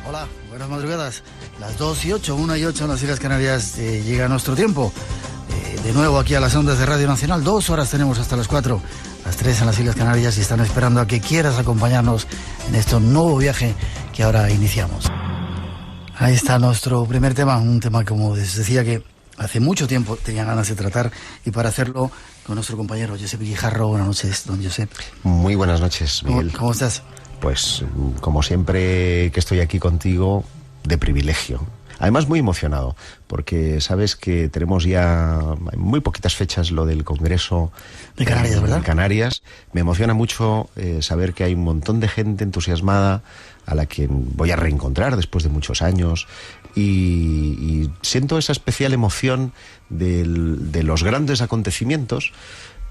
Hola, buenas madrugadas. Las 2:08, 1:08 en las Islas Canarias llega nuestro tiempo. De nuevo aquí a las ondas de Radio Nacional. 2 horas tenemos hasta las 4, las 3 en las Islas Canarias y están esperando a que quieras acompañarnos en este nuevo viaje que ahora iniciamos. Ahí está nuestro primer tema, un tema como les decía que hace mucho tiempo tenía ganas de tratar y para hacerlo con nuestro compañero Josep Guijarro. Buenas noches, don Josep. Muy buenas noches, Miguel. ¿Cómo estás? Pues como siempre que estoy aquí contigo, de privilegio. Además muy emocionado, porque sabes que tenemos ya muy poquitas fechas lo del Congreso de Canarias, ¿verdad? En Canarias. Me emociona mucho saber que hay un montón de gente entusiasmada a la que voy a reencontrar después de muchos años y siento esa especial emoción de los grandes acontecimientos.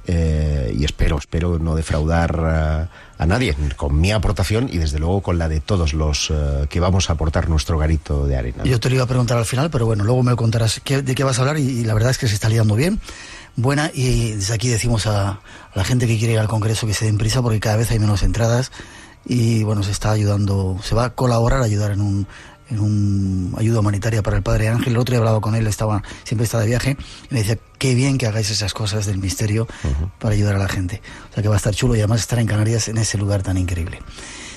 Y espero no defraudar a nadie con mi aportación y desde luego con la de todos los que vamos a aportar nuestro granito de arena. Yo te lo iba a preguntar al final, pero bueno, luego me contarás de qué vas a hablar y la verdad es que se está liando bien. Buena, y desde aquí decimos a la gente que quiere ir al Congreso que se den prisa porque cada vez hay menos entradas y bueno, se está ayudando, se va a colaborar a ayudar en un ayuda humanitaria para el Padre Ángel. El otro día he hablado con él, siempre está de viaje, y me decía, qué bien que hagáis esas cosas del misterio para ayudar a la gente. O sea que va a estar chulo y además estar en Canarias en ese lugar tan increíble.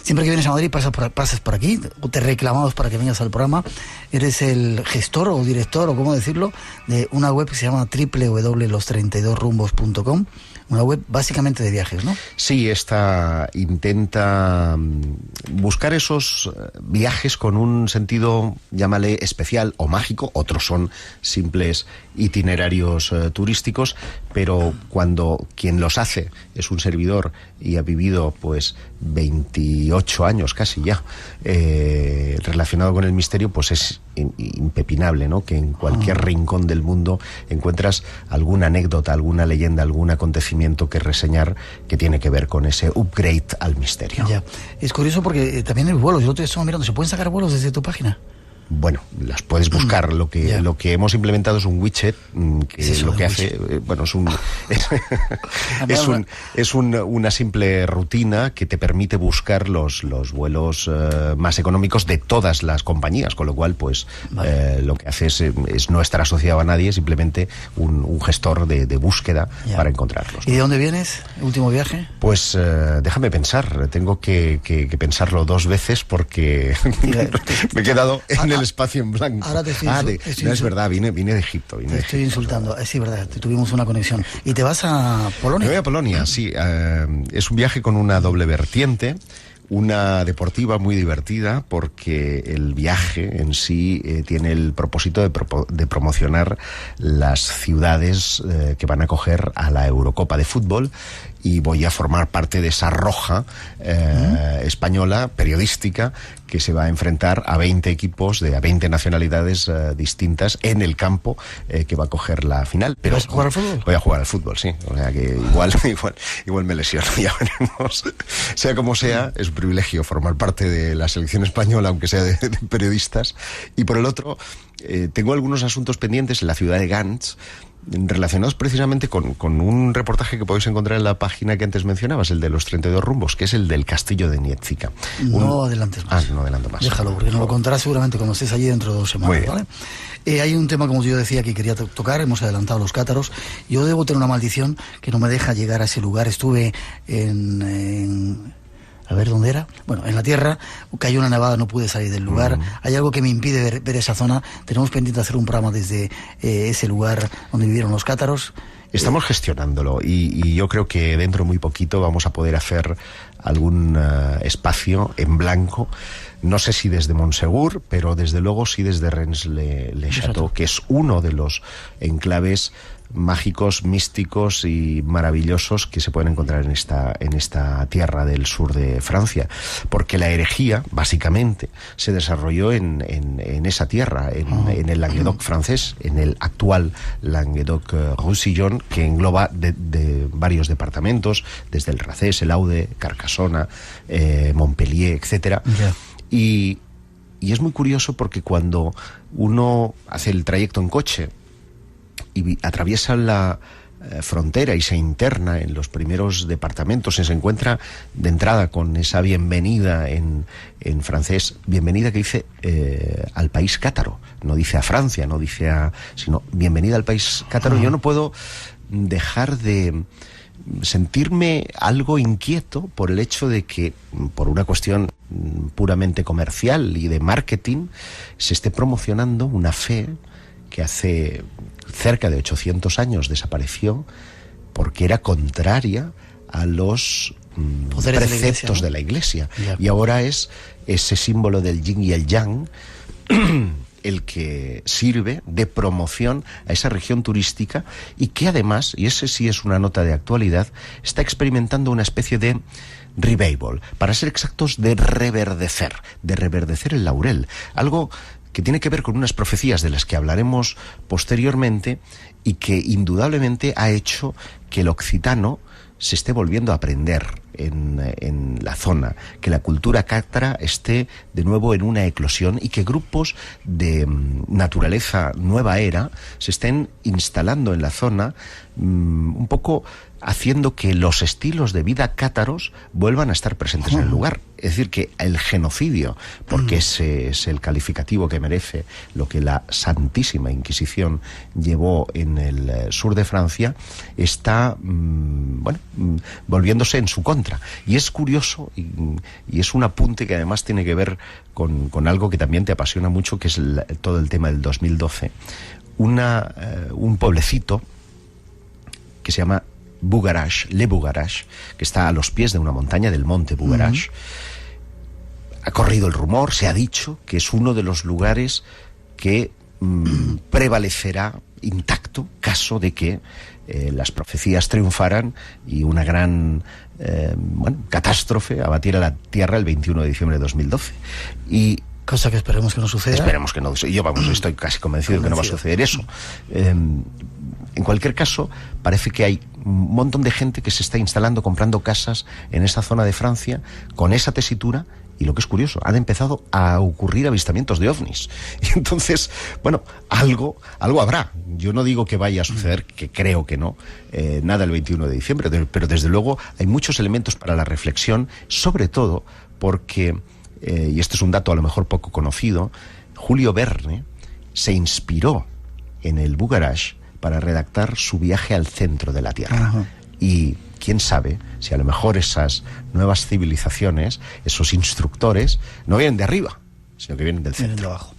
Siempre que vienes a Madrid pasas por aquí, o te reclamamos para que vengas al programa. Eres el gestor o director, o cómo decirlo, de una web que se llama www.los32rumbos.com. Una web básicamente de viajes, ¿no? Sí, esta intenta buscar esos viajes con un sentido, llámale especial o mágico. Otros son simples itinerarios turísticos, pero cuando quien los hace es un servidor y ha vivido pues 28 años casi ya relacionado con el misterio, pues es impepinable, ¿no? Que en cualquier rincón del mundo encuentras alguna anécdota, alguna leyenda, algún acontecimiento que reseñar que tiene que ver con ese upgrade al misterio. Ya. Es curioso porque también hay vuelos. Yo te estaba mirando, ¿se pueden sacar vuelos desde tu página? Bueno, las puedes buscar. Lo que hemos implementado es un widget que lo que hace, bueno, es una simple rutina que te permite buscar los vuelos más económicos de todas las compañías, con lo cual, pues, lo que hace es no estar asociado a nadie, simplemente un gestor de búsqueda para encontrarlos. ¿Y de dónde vienes? ¿Último viaje? Pues déjame pensar, tengo que pensarlo 2 veces porque me he quedado en el espacio en blanco. Ahora te estoy no es verdad, vine de Egipto. Te estoy insultando. Sí, verdad, tuvimos una conexión. ¿Y te vas a Polonia? Me voy a Polonia, sí. Es un viaje con una doble vertiente. Una deportiva muy divertida porque el viaje en sí tiene el propósito de promocionar las ciudades que van a acoger a la Eurocopa de fútbol y voy a formar parte de esa roja española, periodística, que se va a enfrentar a 20 equipos a 20 nacionalidades distintas en el campo que va a coger la final. Pero, ¿vas a jugar al fútbol? Voy a jugar al fútbol, sí. O sea que igual me lesiono, ya veremos. Sea como sea, es un privilegio formar parte de la selección española, aunque sea de periodistas. Y por el otro, tengo algunos asuntos pendientes en la ciudad de Gantz, relacionados precisamente con un reportaje que podéis encontrar en la página que antes mencionabas, el de los 32 rumbos, que es el del castillo de Nietzsche. No adelantes más. No adelanto más. Déjalo, porque nos lo contarás seguramente cuando estés allí dentro de 2 semanas, ¿vale? Hay un tema, como yo decía, que quería tocar. Hemos adelantado los cátaros. Yo debo tener una maldición que no me deja llegar a ese lugar. Estuve a ver dónde era. Bueno, en la tierra, cayó una nevada, no pude salir del lugar. Hay algo que me impide ver esa zona. Tenemos pendiente hacer un programa desde ese lugar donde vivieron los cátaros. Estamos gestionándolo y yo creo que dentro de muy poquito vamos a poder hacer algún espacio en blanco. No sé si desde Montsegur, pero desde luego sí desde Rennes-le-Château, que es uno de los enclaves mágicos, místicos y maravillosos que se pueden encontrar en esta tierra del sur de Francia, porque la herejía básicamente se desarrolló en esa tierra, en el Languedoc francés, en el actual Languedoc-Roussillon, que engloba de varios departamentos, desde el Racés, el Aude, Carcassona, Montpellier, etcétera. Y es muy curioso porque cuando uno hace el trayecto en coche y atraviesa frontera y se interna en los primeros departamentos, se encuentra de entrada con esa bienvenida en francés, bienvenida que dice al país cátaro, no dice a Francia, no dice sino bienvenida al país cátaro. Yo no puedo dejar de sentirme algo inquieto por el hecho de que, por una cuestión puramente comercial y de marketing, se esté promocionando una fe que hace cerca de 800 años desapareció porque era contraria a los preceptos de la Iglesia. Y ahora es ese símbolo del yin y el yang el que sirve de promoción a esa región turística y que además, y ese sí es una nota de actualidad, está experimentando una especie de revival, para ser exactos, de reverdecer el laurel, algo que tiene que ver con unas profecías de las que hablaremos posteriormente y que indudablemente ha hecho que el occitano se esté volviendo a aprender en la zona, que la cultura cátara esté de nuevo en una eclosión y que grupos de naturaleza nueva era se estén instalando en la zona, un poco haciendo que los estilos de vida cátaros vuelvan a estar presentes en el lugar. Es decir, que el genocidio, porque ese es el calificativo que merece lo que la Santísima Inquisición llevó en el sur de Francia, está volviéndose en su contra. Y es curioso, y es un apunte que además tiene que ver con algo que también te apasiona mucho, que es todo el tema del 2012. Un pueblecito que se llama Bugarach, Le Bugarach, que está a los pies de una montaña del monte Bugarach. Ha corrido el rumor, se ha dicho que es uno de los lugares que prevalecerá intacto caso de que las profecías triunfaran y una gran catástrofe abatiera la tierra el 21 de diciembre de 2012. Y cosa que esperemos que no suceda. Esperemos que no. Yo, estoy casi convencido que no va a suceder eso. En cualquier caso, parece que hay un montón de gente que se está instalando, comprando casas en esa zona de Francia con esa tesitura. Y lo que es curioso, han empezado a ocurrir avistamientos de ovnis. Y entonces, algo habrá. Yo no digo que vaya a suceder, que creo que no, nada el 21 de diciembre, pero desde luego hay muchos elementos para la reflexión, sobre todo porque, y este es un dato a lo mejor poco conocido, Julio Verne se inspiró en el Bugarach para redactar su viaje al centro de la Tierra. Ajá. Y quién sabe si a lo mejor esas nuevas civilizaciones, esos instructores, no vienen de arriba, sino que vienen del centro. Vienen de abajo.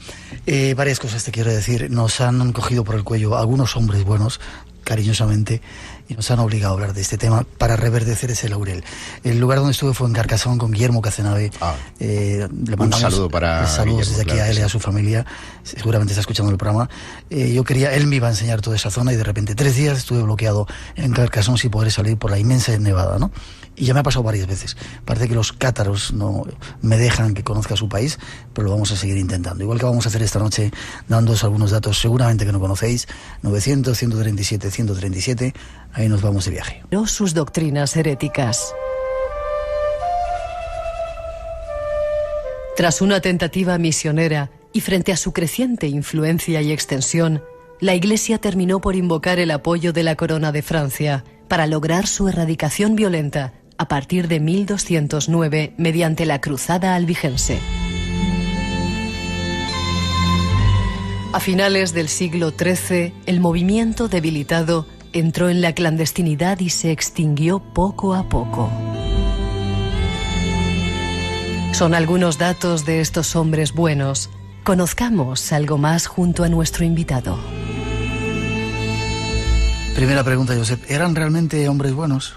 Varias cosas te quiero decir. Nos han cogido por el cuello algunos hombres buenos, cariñosamente, y nos han obligado a hablar de este tema para reverdecer ese laurel. El lugar donde estuve fue en Carcassonne con Guillermo Cazenave. Le mandamos un saludo para saludos desde aquí a él y a su familia. Seguramente está escuchando el programa. Él me iba a enseñar toda esa zona y de repente 3 días estuve bloqueado en Carcassonne sin poder salir por la inmensa nevada, ¿no? Y ya me ha pasado varias veces. Parece que los cátaros no me dejan que conozca su país, pero lo vamos a seguir intentando. Igual que vamos a hacer esta noche, dándoos algunos datos seguramente que no conocéis. 900, 137, 137. Ahí nos vamos de viaje. No sus doctrinas heréticas. Tras una tentativa misionera y frente a su creciente influencia y extensión, la Iglesia terminó por invocar el apoyo de la Corona de Francia para lograr su erradicación violenta a partir de 1209 mediante la Cruzada Albigense. A finales del siglo XIII, el movimiento debilitado entró en la clandestinidad y se extinguió poco a poco. Son algunos datos de estos hombres buenos. Conozcamos algo más junto a nuestro invitado. Primera pregunta, Josep. ¿Eran realmente hombres buenos?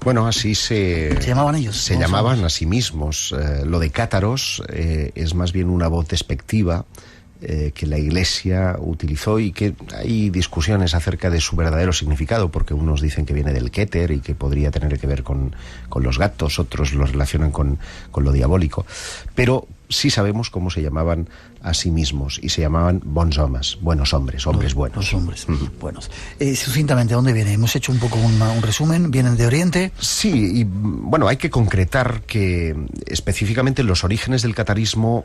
Bueno, así se llamaban ellos. Se llamaban a sí mismos. Lo de cátaros es más bien una voz despectiva que la Iglesia utilizó y que hay discusiones acerca de su verdadero significado, porque unos dicen que viene del Keter y que podría tener que ver con los gatos, otros lo relacionan con lo diabólico. Pero sí sabemos cómo se llamaban a sí mismos, y se llamaban bons homes, buenos hombres, hombres buenos. Los hombres buenos. Sucintamente, ¿a dónde viene? Hemos hecho un poco un resumen. ¿Vienen de Oriente? Sí, y bueno, hay que concretar que específicamente los orígenes del catarismo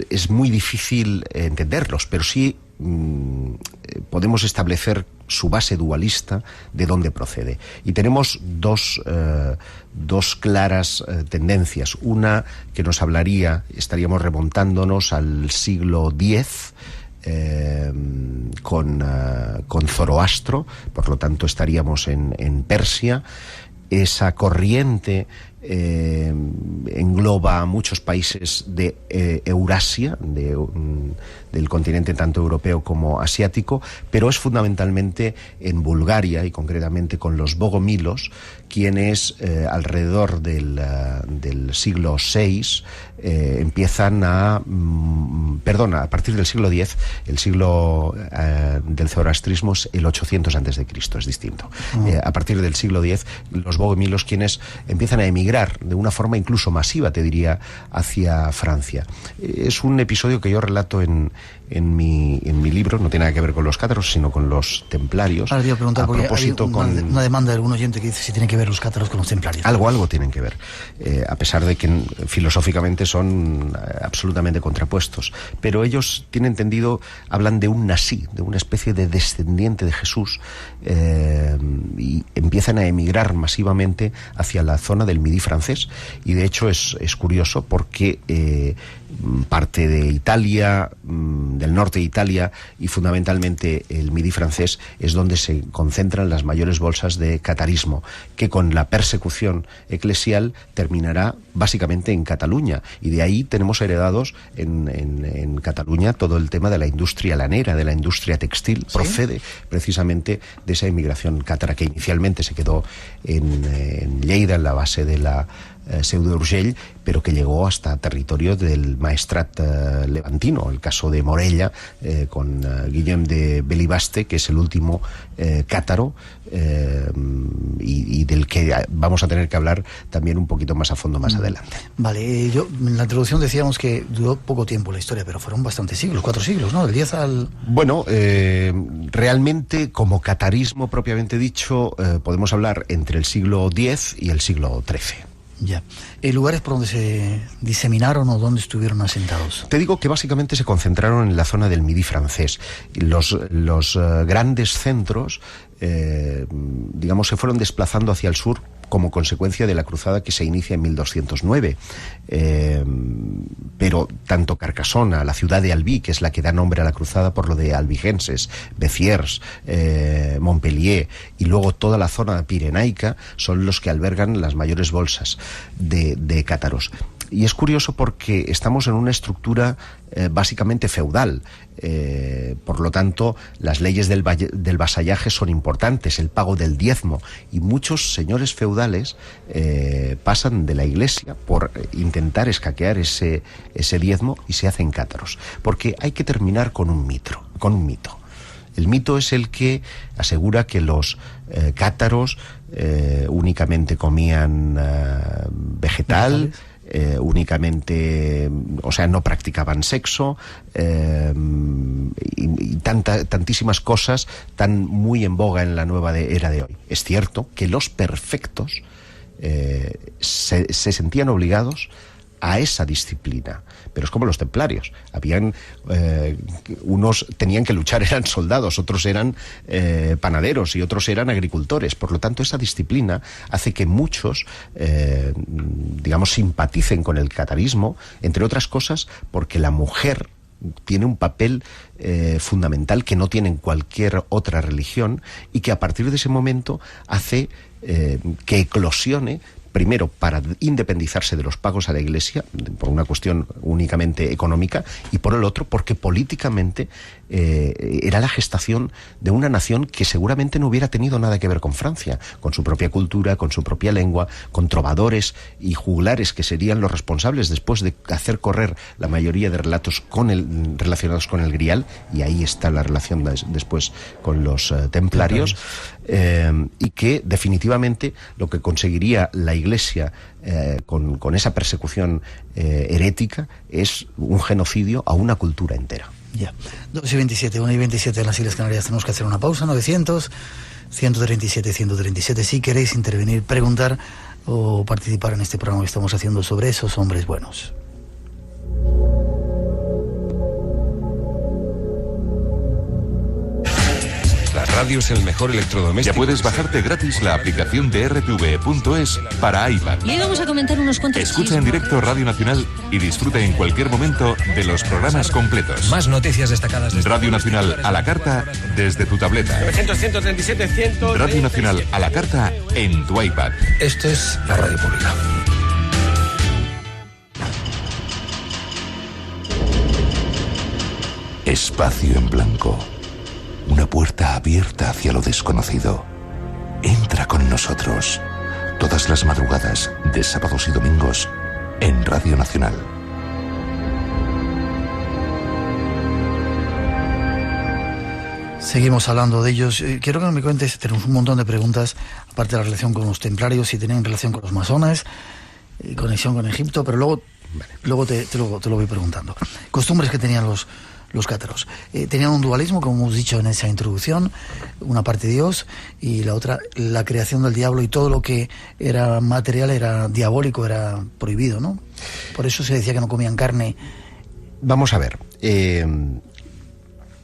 es muy difícil entenderlos, pero sí podemos establecer su base dualista, de dónde procede. Y tenemos dos claras tendencias. Una que nos hablaría, estaríamos remontándonos al siglo X, con Zoroastro, por lo tanto estaríamos en Persia. Esa corriente engloba a muchos países de Eurasia, del continente tanto europeo como asiático, pero es fundamentalmente en Bulgaria, y concretamente con los bogomilos, quienes alrededor del siglo VI empiezan a partir del siglo X, el siglo del zoroastrismo es el 800 a.C., es distinto. A partir del siglo X, los bogomilos quienes empiezan a emigrar de una forma incluso masiva, te diría, hacia Francia. Es un episodio que yo relato en mi libro, no tiene nada que ver con los cátaros, sino con los templarios. Ahora te iba a preguntar, a porque propósito, hay una demanda de algún oyente que dice si tienen que ver los cátaros con los templarios. Algo tienen que ver, a pesar de que filosóficamente son absolutamente contrapuestos. Pero ellos tienen entendido, hablan de un nasí, de una especie de descendiente de Jesús, y empiezan a emigrar masivamente hacia la zona del Midi francés. Y de hecho es curioso porque parte de Italia, del norte de Italia, y fundamentalmente el Midi francés, es donde se concentran las mayores bolsas de catarismo, que con la persecución eclesial terminará básicamente en Cataluña, y de ahí tenemos heredados en Cataluña todo el tema de la industria lanera, de la industria textil. ¿Sí? Procede precisamente de esa inmigración cátara que inicialmente se quedó en Lleida, en la base de la Seu d'Urgell, pero que llegó hasta territorio del maestrat levantino, el caso de Morella, con Guillem de Belibaste, que es el último cátaro, y del que vamos a tener que hablar también un poquito más a fondo más adelante. Vale, yo en la introducción decíamos que duró poco tiempo la historia, pero fueron bastantes siglos, 4 siglos, ¿no? Del 10 al... Bueno, realmente como catarismo propiamente dicho, podemos hablar entre el siglo X y el siglo XIII. Ya. ¿Lugares por donde se diseminaron o donde estuvieron asentados? Te digo que básicamente se concentraron en la zona del Midi francés. Los grandes centros, digamos, se fueron desplazando hacia el sur como consecuencia de la cruzada que se inicia en 1209. Pero tanto Carcassona, la ciudad de Albi, que es la que da nombre a la cruzada por lo de albigenses, Béziers, Montpellier, y luego toda la zona pirenaica, son los que albergan las mayores bolsas de cátaros. Y es curioso porque estamos en una estructura básicamente feudal. Por lo tanto, las leyes del vasallaje son importantes, el pago del diezmo, y muchos señores feudales pasan de la iglesia por intentar escaquear ese diezmo y se hacen cátaros. Porque hay que terminar con un mito. El mito es el que asegura que los cátaros únicamente comían vegetal, únicamente, o sea, no practicaban sexo, y tantísimas cosas tan muy en boga en la nueva era de hoy. Es cierto que los perfectos se sentían obligados a esa disciplina, pero es como los templarios. Habían unos tenían que luchar, eran soldados, otros eran panaderos y otros eran agricultores. Por lo tanto, esa disciplina hace que muchos digamos simpaticen con el catarismo, entre otras cosas porque la mujer tiene un papel fundamental que no tiene en cualquier otra religión, y que a partir de ese momento hace que eclosione, primero para independizarse de los pagos a la Iglesia, por una cuestión únicamente económica, y por el otro porque políticamente era la gestación de una nación que seguramente no hubiera tenido nada que ver con Francia, con su propia cultura, con su propia lengua, con trovadores y juglares que serían los responsables después de hacer correr la mayoría de relatos relacionados con el Grial, y ahí está la relación después con los templarios, y que definitivamente lo que conseguiría la Iglesia con esa persecución herética es un genocidio a una cultura entera. Ya. 2:27, 1:27 en las Islas Canarias. Tenemos que hacer una pausa. 900 137 137. Si queréis intervenir, preguntar o participar en este programa que estamos haciendo sobre esos hombres buenos. La radio es el mejor electrodoméstico. Ya puedes bajarte gratis la aplicación de rtve.es para iPad. Le íbamos a comentar unos cuantos. Escucha en directo Radio Nacional y disfruta en cualquier momento de los programas completos. Más noticias destacadas de Radio Nacional a la carta desde tu tableta. 900-137-100. Radio Nacional a la carta en tu iPad. Esto es la radio pública. Espacio en blanco. Una puerta abierta hacia lo desconocido. Entra con nosotros. Todas las madrugadas de sábados y domingos en Radio Nacional. Seguimos hablando de ellos. Quiero que me cuentes, tenemos un montón de preguntas, aparte de la relación con los templarios, si tenían relación con los masones, conexión con Egipto, pero luego te lo voy preguntando. Costumbres que tenían los cátaros. Tenían un dualismo, como hemos dicho en esa introducción, una parte Dios y la otra la creación del diablo, y todo lo que era material era diabólico, era prohibido, ¿no? Por eso se decía que no comían carne. Vamos a ver.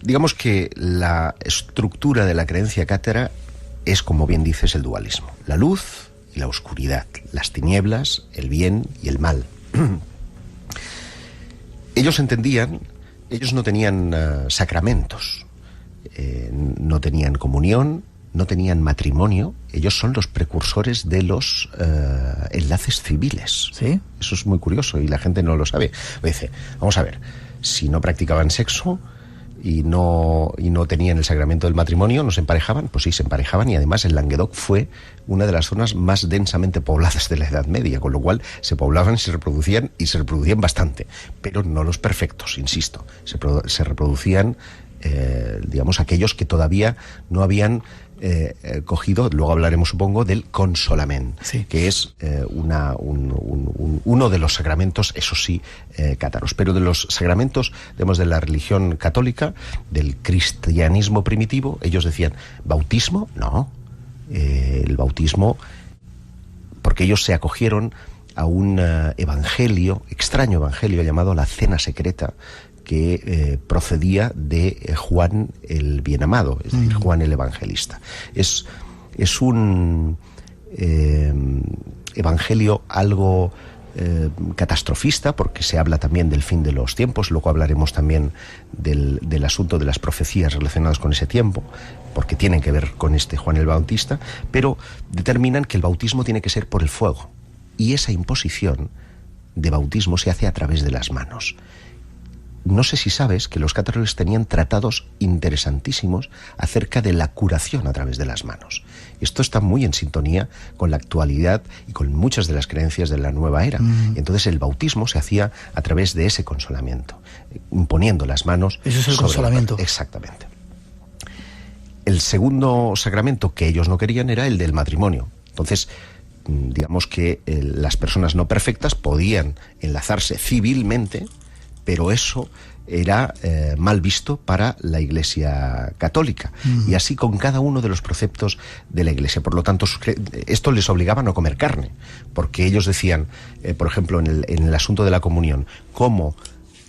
Digamos que la estructura de la creencia cátara es, como bien dices, el dualismo. La luz y la oscuridad, las tinieblas, el bien y el mal. Ellos entendían... Ellos no tenían sacramentos, no tenían comunión, no tenían matrimonio. Ellos son los precursores de los enlaces civiles. ¿Sí? Eso es muy curioso y la gente no lo sabe. Dice, vamos a ver, si no practicaban sexo y no tenían el sacramento del matrimonio, ¿no se emparejaban? Pues sí, se emparejaban, y además el Languedoc fue una de las zonas más densamente pobladas de la Edad Media, con lo cual se poblaban y se reproducían bastante, pero no los perfectos, insisto. Se reproducían, digamos, aquellos que todavía no habían cogido, luego hablaremos, supongo, del consolament, sí, que es uno de los sacramentos, eso sí, cátaros. Pero de los sacramentos, digamos, de la religión católica, del cristianismo primitivo, ellos decían, ¿bautismo? No. El bautismo, porque ellos se acogieron a un extraño evangelio llamado la Cena Secreta, que procedía de Juan el Bienamado, es decir, Juan el Evangelista. Es un evangelio algo catastrofista, porque se habla también del fin de los tiempos. Luego hablaremos también del asunto de las profecías relacionadas con ese tiempo, porque tienen que ver con este Juan el Bautista, pero determinan que el bautismo tiene que ser por el fuego, y esa imposición de bautismo se hace a través de las manos. No sé si sabes que los cátaros tenían tratados interesantísimos acerca de la curación a través de las manos. Esto está muy en sintonía con la actualidad y con muchas de las creencias de la nueva era. Y entonces el bautismo se hacía a través de ese consolamiento, imponiendo las manos. Eso es el consolamiento. Exactamente. El segundo sacramento que ellos no querían era el del matrimonio. Entonces, digamos que las personas no perfectas podían enlazarse civilmente, pero eso era mal visto para la Iglesia católica, y así con cada uno de los preceptos de la Iglesia. Por lo tanto, esto les obligaba a no comer carne, porque ellos decían, por ejemplo, en el asunto de la comunión, como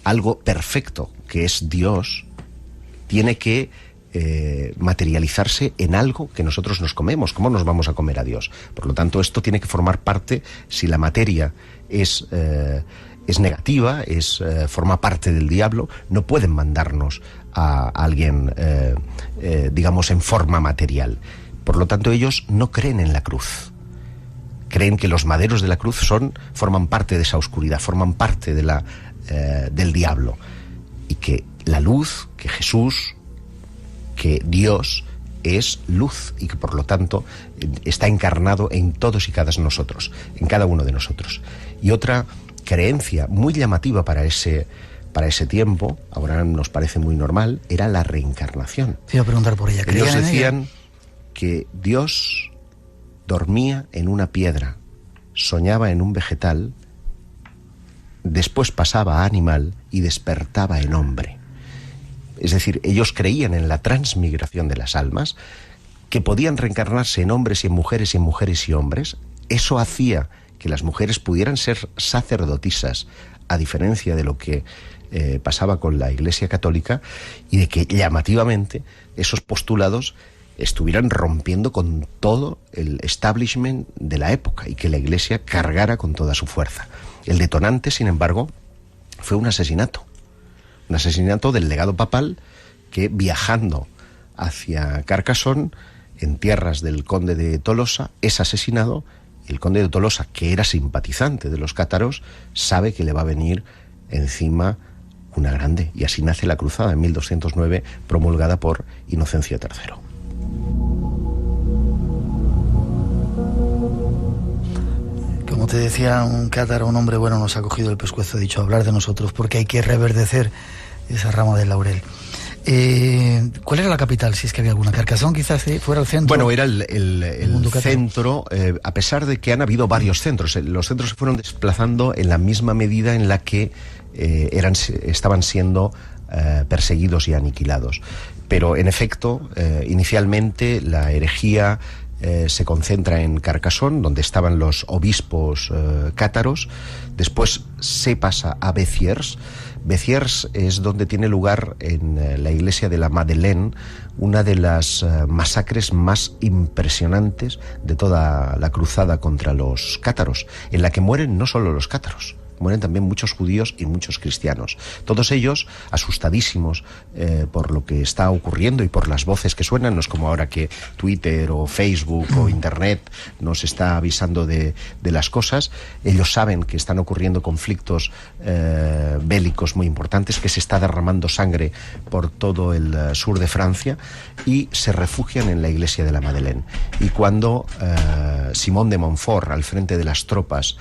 algo perfecto, que es Dios, tiene que materializarse en algo que nosotros nos comemos. ¿Cómo nos vamos a comer a Dios? Por lo tanto, esto tiene que formar parte, si la materia es negativa, forma parte del diablo, no pueden mandarnos a alguien, digamos, en forma material. Por lo tanto, ellos no creen en la cruz. Creen que los maderos de la cruz forman parte de esa oscuridad, forman parte del diablo. Y que la luz, que Jesús, que Dios es luz, y que por lo tanto está encarnado en todos y cada nosotros, en cada uno de nosotros. Y otra creencia muy llamativa para ese tiempo, ahora nos parece muy normal, era la reencarnación. Te iba a preguntar por ella. Ellos decían que Dios dormía en una piedra, soñaba en un vegetal, después pasaba a animal y despertaba en hombre. Es decir, ellos creían en la transmigración de las almas, que podían reencarnarse en hombres y en mujeres y en mujeres y hombres. Eso hacía que las mujeres pudieran ser sacerdotisas, a diferencia de lo que pasaba con la Iglesia católica, y de que llamativamente esos postulados estuvieran rompiendo con todo el establishment de la época y que la Iglesia cargara con toda su fuerza. El detonante, sin embargo, fue un asesinato del legado papal que, viajando hacia Carcassonne, en tierras del conde de Tolosa, es asesinado. El conde de Tolosa, que era simpatizante de los cátaros, sabe que le va a venir encima una grande, y así nace la cruzada en 1209, promulgada por Inocencio III. Como te decía, un cátaro, un hombre bueno, nos ha cogido el pescuezo, ha dicho, hablar de nosotros, porque hay que reverdecer esa rama del laurel. ¿Cuál era la capital, si es que había alguna? ¿Carcassonne quizás fuera el centro? Bueno, era el centro, a pesar de que han habido varios centros. Los centros se fueron desplazando en la misma medida en la que estaban siendo perseguidos y aniquilados. Pero, en efecto, inicialmente la herejía se concentra en Carcassonne, donde estaban los obispos cátaros. Después se pasa a Béziers. Béziers es donde tiene lugar, en la iglesia de la Madeleine, una de las masacres más impresionantes de toda la cruzada contra los cátaros, en la que mueren no solo los cátaros, mueren también muchos judíos y muchos cristianos. Todos ellos asustadísimos por lo que está ocurriendo y por las voces que suenan. No es como ahora que Twitter o Facebook o Internet nos está avisando de las cosas. Ellos saben que están ocurriendo conflictos bélicos muy importantes, que se está derramando sangre por todo el sur de Francia, y se refugian en la iglesia de la Madeleine. Y cuando Simón de Montfort, al frente de las tropas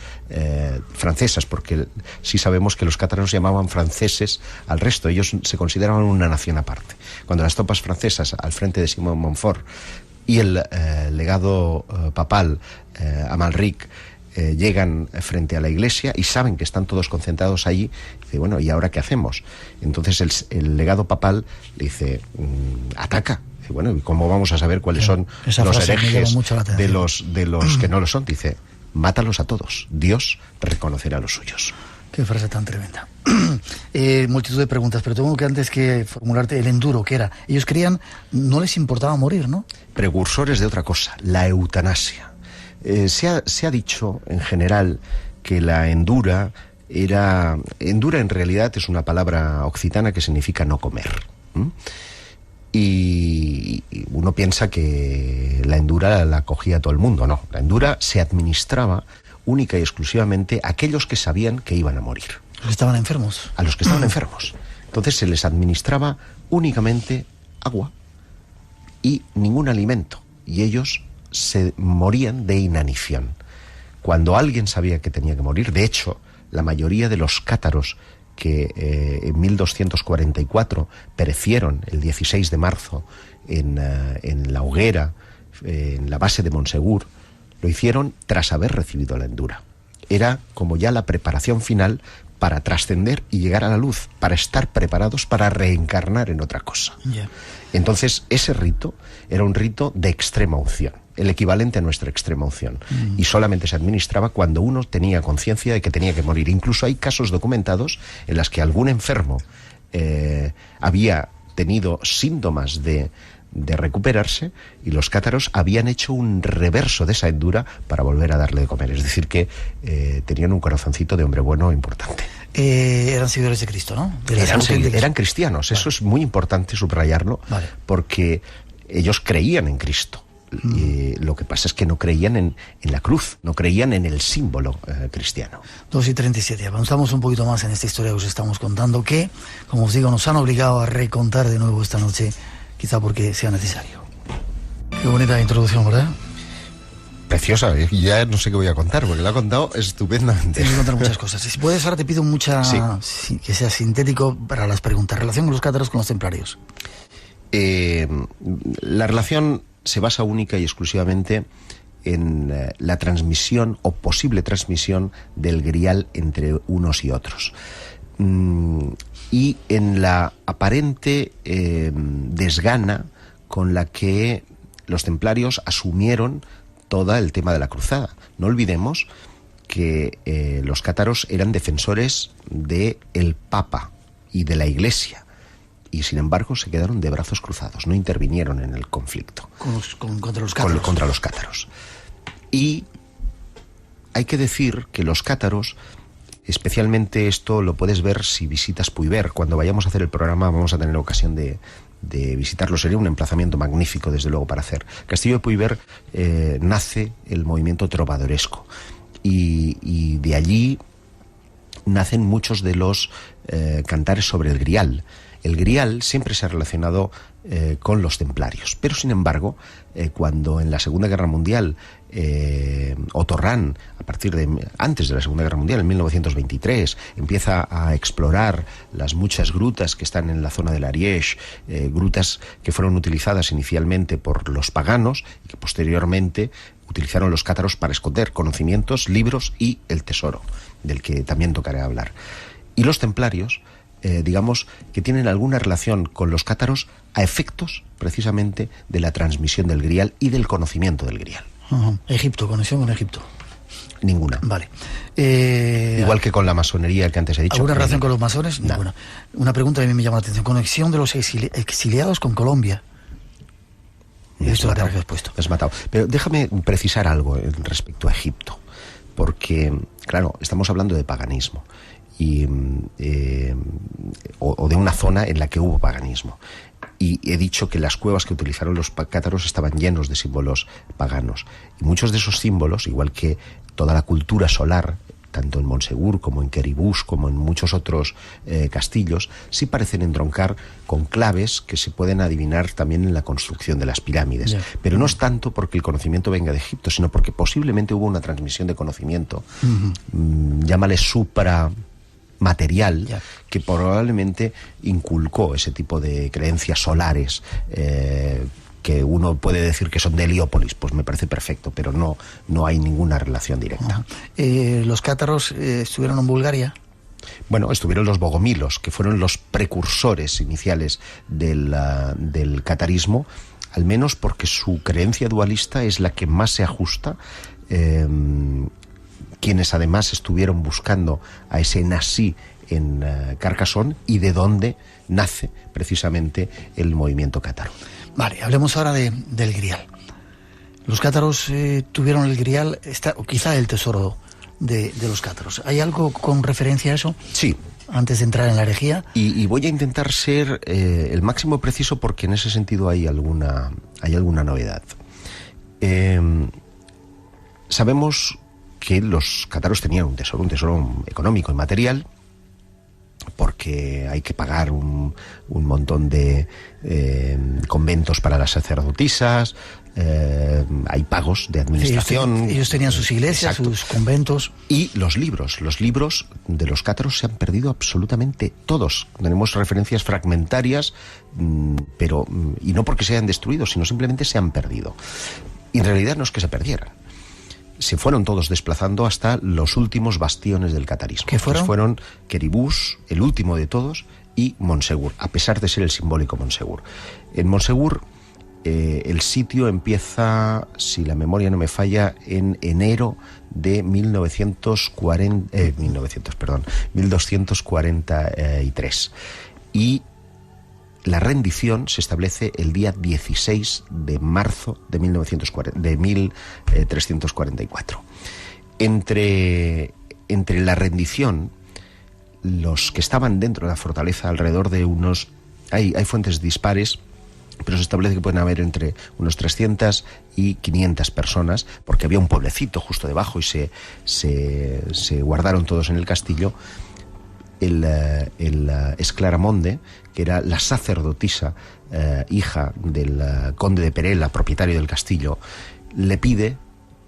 francesas, porque sí sabemos que los cátaros llamaban franceses al resto, ellos se consideraban una nación aparte. Cuando las tropas francesas, al frente de Simón de Montfort, y el legado papal, Amalric, llegan frente a la iglesia y saben que están todos concentrados allí, dice, bueno, ¿y ahora qué hacemos? Entonces el legado papal le dice, ataca. Dice, bueno, ¿y cómo vamos a saber cuáles son los herejes de los que no lo son? Dice, mátalos a todos, Dios reconocerá a los suyos. Qué frase tan tremenda. Multitud de preguntas, pero tengo que antes que formularte el enduro, ¿qué era? Ellos creían, no les importaba morir, ¿no? Precursores de otra cosa, la eutanasia. Se ha dicho en general que la endura en realidad es una palabra occitana que significa no comer. Y uno piensa que la endura la cogía todo el mundo. No, la endura se administraba única y exclusivamente a aquellos que sabían que iban a morir. Los que estaban enfermos. A los que estaban enfermos. Entonces se les administraba únicamente agua y ningún alimento, y ellos se morían de inanición. Cuando alguien sabía que tenía que morir, de hecho, la mayoría de los cátaros que en 1244 perecieron el 16 de marzo en la hoguera, en la base de Montsegur, lo hicieron tras haber recibido la endura. Era como ya la preparación final para trascender y llegar a la luz, para estar preparados para reencarnar en otra cosa. Yeah. Entonces, ese rito era un rito de extrema unción, el equivalente a nuestra extrema unción. Y solamente se administraba cuando uno tenía conciencia de que tenía que morir. Incluso hay casos documentados en los que algún enfermo había tenido síntomas de recuperarse, y los cátaros habían hecho un reverso de esa endura para volver a darle de comer. Es decir, que tenían un corazoncito de hombre bueno importante. Eran seguidores de Cristo, ¿no? Eran cristianos. Vale. Eso es muy importante subrayarlo, vale, porque ellos creían en Cristo. Lo que pasa es que no creían en la cruz, no creían en el símbolo cristiano. 2:37, avanzamos un poquito más en esta historia que os estamos contando, que, como os digo, nos han obligado a recontar de nuevo esta noche, quizá porque sea necesario. Qué bonita introducción, ¿verdad? Preciosa, ya no sé qué voy a contar, porque lo ha contado estupendamente. Tienes que contar muchas cosas. Si puedes, ahora te pido que sea sintético para las preguntas. Relación con los cátaros, con los templarios. La relación se basa única y exclusivamente en la transmisión o posible transmisión del grial entre unos y otros. Y en la aparente desgana con la que los templarios asumieron todo el tema de la cruzada. No olvidemos que los cátaros eran defensores del Papa y de la Iglesia, y sin embargo se quedaron de brazos cruzados, no intervinieron en el conflicto. Contra los cátaros. Contra los cátaros. Y hay que decir que los cátaros, especialmente esto lo puedes ver si visitas Puyver. Cuando vayamos a hacer el programa vamos a tener ocasión de visitarlo. Sería un emplazamiento magnífico, desde luego, para hacer. Castillo de Puyver nace el movimiento trovadoresco y de allí nacen muchos de los cantares sobre el Grial. El Grial siempre se ha relacionado con los templarios, pero sin embargo, cuando en la Segunda Guerra Mundial Otorrán, antes de la Segunda Guerra Mundial, en 1923, empieza a explorar las muchas grutas que están en la zona del Ariège, grutas que fueron utilizadas inicialmente por los paganos y que posteriormente utilizaron los cátaros para esconder conocimientos, libros y el tesoro, del que también tocaré hablar. Y los templarios, digamos, que tienen alguna relación con los cátaros a efectos, precisamente, de la transmisión del Grial y del conocimiento del Grial. Egipto, conexión con Egipto. Ninguna. Vale. Igual que con la masonería que antes he dicho. ¿Alguna relación con los masones? No. Ninguna. Una pregunta que a mí me llama la atención. Conexión de los exiliados con Colombia. Esto es lo que has puesto. Me has matado. Pero déjame precisar algo respecto a Egipto. Porque, claro, estamos hablando de paganismo. O de una zona en la que hubo paganismo. Y he dicho que las cuevas que utilizaron los cátaros estaban llenos de símbolos paganos. Y muchos de esos símbolos, igual que toda la cultura solar, tanto en Montsegur como en Queribús, como en muchos otros castillos, sí parecen entroncar con claves que se pueden adivinar también en la construcción de las pirámides. Yeah. Pero no es tanto porque el conocimiento venga de Egipto, sino porque posiblemente hubo una transmisión de conocimiento, llámale supramaterial, que probablemente inculcó ese tipo de creencias solares, que uno puede decir que son de Heliópolis. Pues me parece perfecto, pero no hay ninguna relación directa. ¿Los cátaros estuvieron en Bulgaria? Bueno, estuvieron los bogomilos, que fueron los precursores iniciales del catarismo, al menos porque su creencia dualista es la que más se ajusta, quienes además estuvieron buscando a ese Nasí en Carcassonne, y de donde nace precisamente el movimiento cátaro. Vale, hablemos ahora del Grial. Los cátaros tuvieron el Grial, o quizá el tesoro de los cátaros. ¿Hay algo con referencia a eso? Sí. Antes de entrar en la herejía. Y voy a intentar ser el máximo preciso, porque en ese sentido hay alguna novedad. Sabemos que los cátaros tenían un tesoro económico y material, porque hay que pagar un montón de conventos para las sacerdotisas, hay pagos de administración. Ellos tenían sus iglesias, exacto, sus conventos. Y los libros de los cátaros se han perdido absolutamente todos. Tenemos referencias fragmentarias, pero y no porque se hayan destruido, sino simplemente se han perdido. Y en realidad no es que se perdieran. Se fueron todos desplazando hasta los últimos bastiones del catarismo. ¿Qué fueron? Fueron Queribús, el último de todos, y Montsegur, a pesar de ser el simbólico Montsegur. En Montsegur, el sitio empieza, si la memoria no me falla, en enero de 1243. Y la rendición se establece el día 16 de marzo de 1344. Entre la rendición, los que estaban dentro de la fortaleza, alrededor de unos... Hay fuentes dispares, pero se establece que pueden haber entre unos 300 y 500 personas, porque había un pueblecito justo debajo y se guardaron todos en el castillo. El Esclaramonde, que era la sacerdotisa, hija del conde de Perela, propietario del castillo, le pide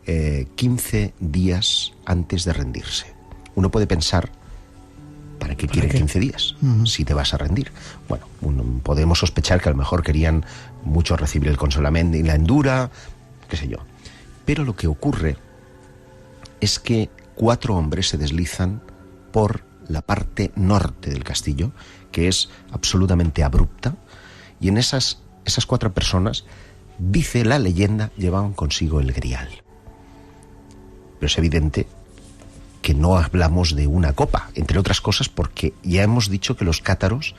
15 días antes de rendirse. Uno puede pensar, ¿para qué quieren 15 días si te vas a rendir? Bueno, podemos sospechar que a lo mejor querían mucho recibir el consolament y la endura, qué sé yo. Pero lo que ocurre es que 4 hombres se deslizan por la parte norte del castillo, que es absolutamente abrupta, y en esas 4 personas, dice la leyenda, llevaban consigo el Grial. Pero es evidente que no hablamos de una copa, entre otras cosas porque ya hemos dicho que los cátaros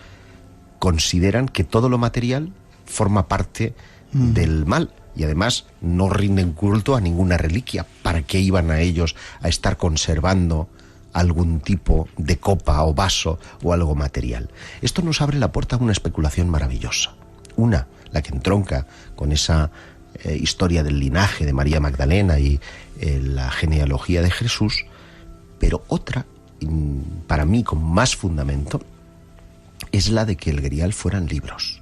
consideran que todo lo material forma parte del mal. Y además no rinden culto a ninguna reliquia. ¿Para qué iban a ellos a estar conservando algún tipo de copa o vaso o algo material? Esto nos abre la puerta a una especulación maravillosa. Una, la que entronca con esa historia del linaje de María Magdalena y la genealogía de Jesús, pero otra, para mí con más fundamento, es la de que el Grial fueran libros.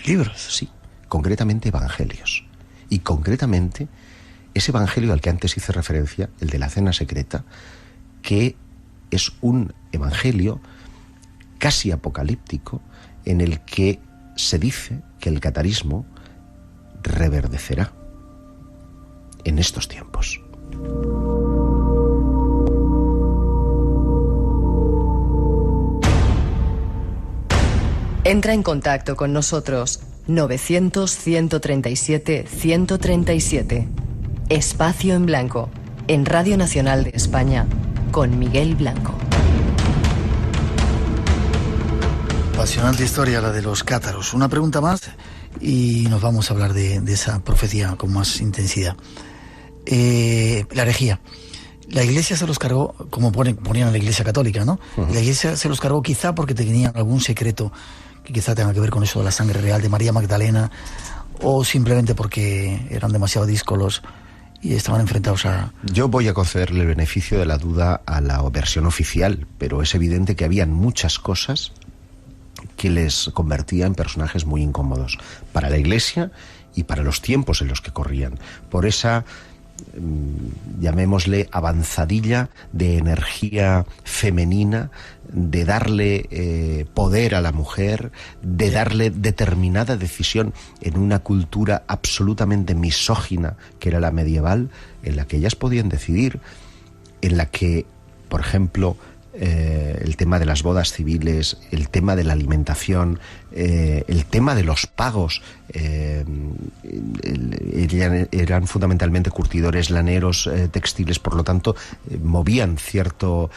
¿Libros? Sí, concretamente evangelios. Y concretamente ese evangelio al que antes hice referencia, el de la cena secreta, que es un evangelio casi apocalíptico en el que se dice que el catarismo reverdecerá en estos tiempos. Entra en contacto con nosotros 900-137-137. Espacio en Blanco, en Radio Nacional de España, con Miguel Blanco. Apasionante historia la de los cátaros. Una pregunta más y nos vamos a hablar de esa profecía con más intensidad. La herejía. La Iglesia se los cargó, como ponían a la Iglesia católica, ¿no? La Iglesia se los cargó quizá porque tenían algún secreto que quizá tenga que ver con eso de la sangre real de María Magdalena, o simplemente porque eran demasiado díscolos y estaban enfrentados a... Yo voy a concederle el beneficio de la duda a la versión oficial, pero es evidente que habían muchas cosas que les convertía en personajes muy incómodos para la Iglesia y para los tiempos en los que corrían. Por esa, llamémosle, avanzadilla de energía femenina, de darle poder a la mujer, de darle determinada decisión en una cultura absolutamente misógina que era la medieval, en la que ellas podían decidir, en la que, por ejemplo, el tema de las bodas civiles, el tema de la alimentación, el tema de los pagos, eran fundamentalmente curtidores, laneros, textiles, por lo tanto movían cierto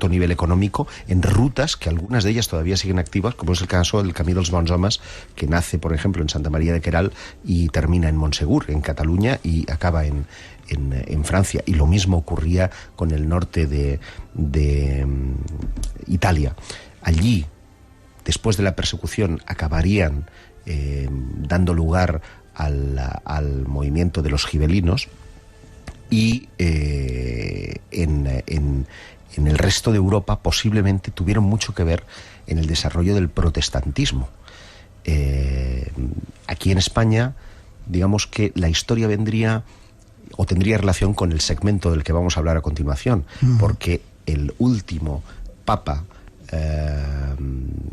nivel económico en rutas que algunas de ellas todavía siguen activas, como es el caso del Camí dels Bons Homes, que nace, por ejemplo, en Santa María de Queralt y termina en Montsegur, en Cataluña, y acaba en Francia, y lo mismo ocurría con el norte de Italia. Allí, después de la persecución, acabarían dando lugar al movimiento de los gibelinos, y en el resto de Europa posiblemente tuvieron mucho que ver en el desarrollo del protestantismo. Aquí en España, digamos que la historia vendría o tendría relación con el segmento del que vamos a hablar a continuación, porque el último papa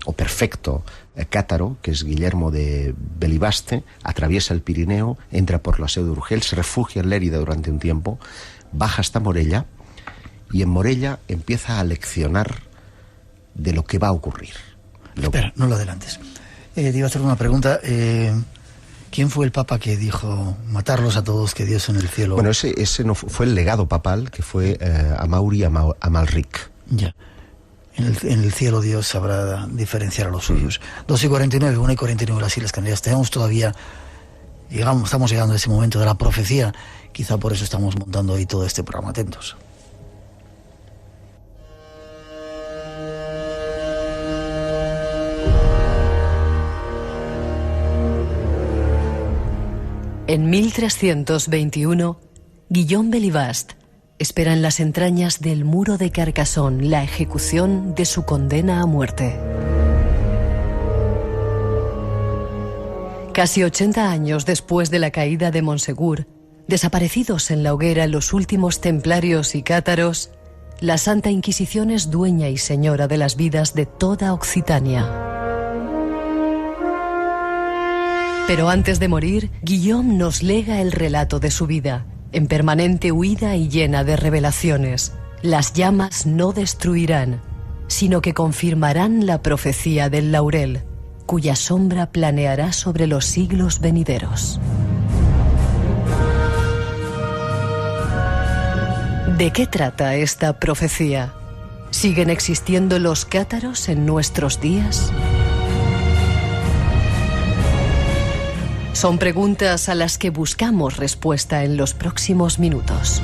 o perfecto cátaro, que es Guillermo de Belibaste, atraviesa el Pirineo, entra por la Seu d'Urgell, se refugia en Lérida durante un tiempo, baja hasta Morella, y en Morella empieza a leccionar de lo que va a ocurrir. Espera, no lo adelantes. Te iba a hacer una pregunta. ¿Quién fue el papa que dijo matarlos a todos, que Dios en el cielo? Bueno, ese no fue el legado papal, que fue Amaury Amalric. Ya. En el cielo Dios sabrá diferenciar a los suyos. 2:49, 1:49 las Islas Canarias. Tenemos todavía, estamos llegando a ese momento de la profecía. Quizá por eso estamos montando ahí todo este programa. Atentos. En 1321, Guillaume Belibast espera en las entrañas del muro de Carcassonne la ejecución de su condena a muerte. Casi 80 años después de la caída de Montsegur, desaparecidos en la hoguera los últimos templarios y cátaros, la Santa Inquisición es dueña y señora de las vidas de toda Occitania. Pero antes de morir, Guillaume nos lega el relato de su vida, en permanente huida y llena de revelaciones. Las llamas no destruirán, sino que confirmarán la profecía del laurel, cuya sombra planeará sobre los siglos venideros. ¿De qué trata esta profecía? ¿Siguen existiendo los cátaros en nuestros días? Son preguntas a las que buscamos respuesta en los próximos minutos.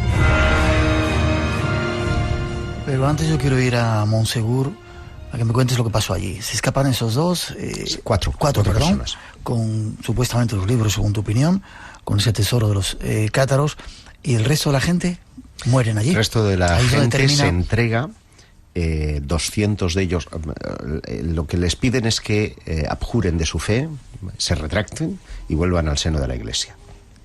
Pero antes yo quiero ir a Montsegur a que me cuentes lo que pasó allí. Se escapan esos dos, Cuatro perdón, personas. con supuestamente los libros, según tu opinión, con ese tesoro de los cátaros, y el resto de la gente mueren allí. El resto de la Ahí es donde gente termina. se entrega, 200 de ellos, lo que les piden es que abjuren de su fe, se retracten y vuelvan al seno de la Iglesia.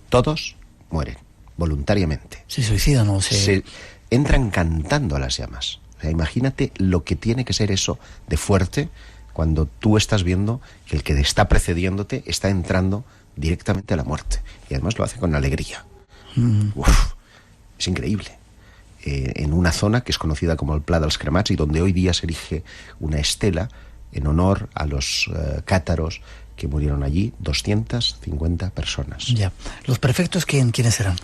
Todos mueren, voluntariamente. Se suicidan o Se entran cantando a las llamas. O sea, imagínate lo que tiene que ser eso de fuerte cuando tú estás viendo que el que está precediéndote está entrando directamente a la muerte. Y además lo hace con alegría. Uf, es increíble. En una zona que es conocida como el Pla dels Cremats y donde hoy día se erige una estela en honor a los cátaros que murieron allí, 250 personas. Ya. ¿Los prefectos quiénes eran?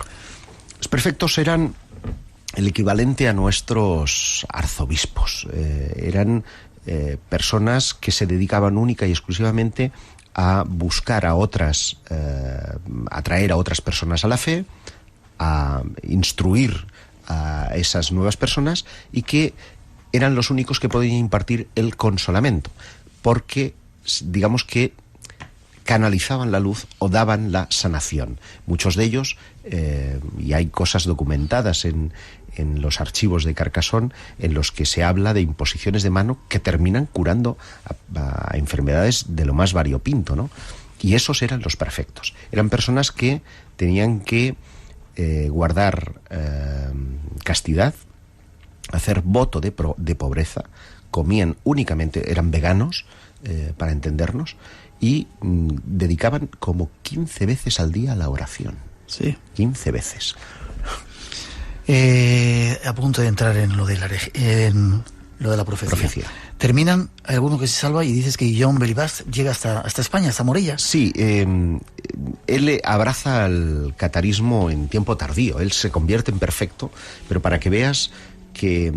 Los prefectos eran el equivalente a nuestros arzobispos. Eran personas que se dedicaban única y exclusivamente a buscar a otras, atraer a otras personas a la fe, a instruir a esas nuevas personas, y que eran los únicos que podían impartir el consolamento, porque digamos que canalizaban la luz o daban la sanación. Muchos de ellos, y hay cosas documentadas en los archivos de Carcassonne, en los que se habla de imposiciones de mano que terminan curando a enfermedades de lo más variopinto, ¿no? Y esos eran los prefectos. Eran personas que tenían que guardar castidad, hacer voto de pobreza, comían únicamente, eran veganos, para entendernos, y dedicaban como 15 veces al día a la oración. Sí. 15 veces. A punto de entrar en lo de la profecía. Terminan, hay alguno que se salva y dices que Guillaume Belibast llega hasta España, hasta Morella. Sí, él abraza al catarismo en tiempo tardío, él se convierte en perfecto, pero para que veas que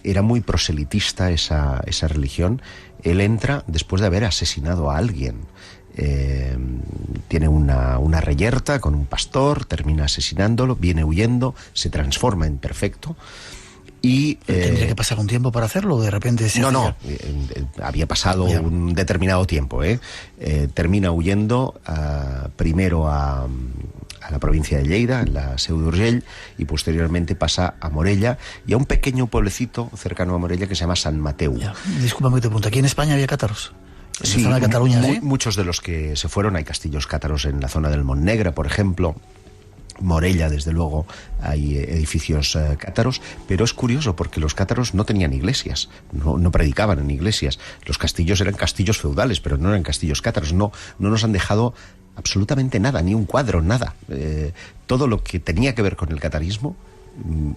era muy proselitista esa religión, él entra después de haber asesinado a alguien. Tiene una reyerta con un pastor, termina asesinándolo, viene huyendo, se transforma en perfecto. Y ¿tendría que pasar un tiempo para hacerlo o de repente se No, había pasado un determinado tiempo. Termina huyendo primero a la provincia de Lleida, en la Seu d'Urgell, y posteriormente pasa a Morella y a un pequeño pueblecito cercano a Morella que se llama San Mateu. Discúlpame que te pregunto, ¿aquí en España había cátaros? Sí, en la zona de Cataluña, ¿sí? Muchos de los que se fueron, hay castillos cátaros en la zona del Montnegre, por ejemplo. Morella, desde luego, hay edificios cátaros, pero es curioso porque los cátaros no tenían iglesias, no predicaban en iglesias. Los castillos eran castillos feudales, pero no eran castillos cátaros. No nos han dejado absolutamente nada, ni un cuadro, nada. Todo lo que tenía que ver con el catarismo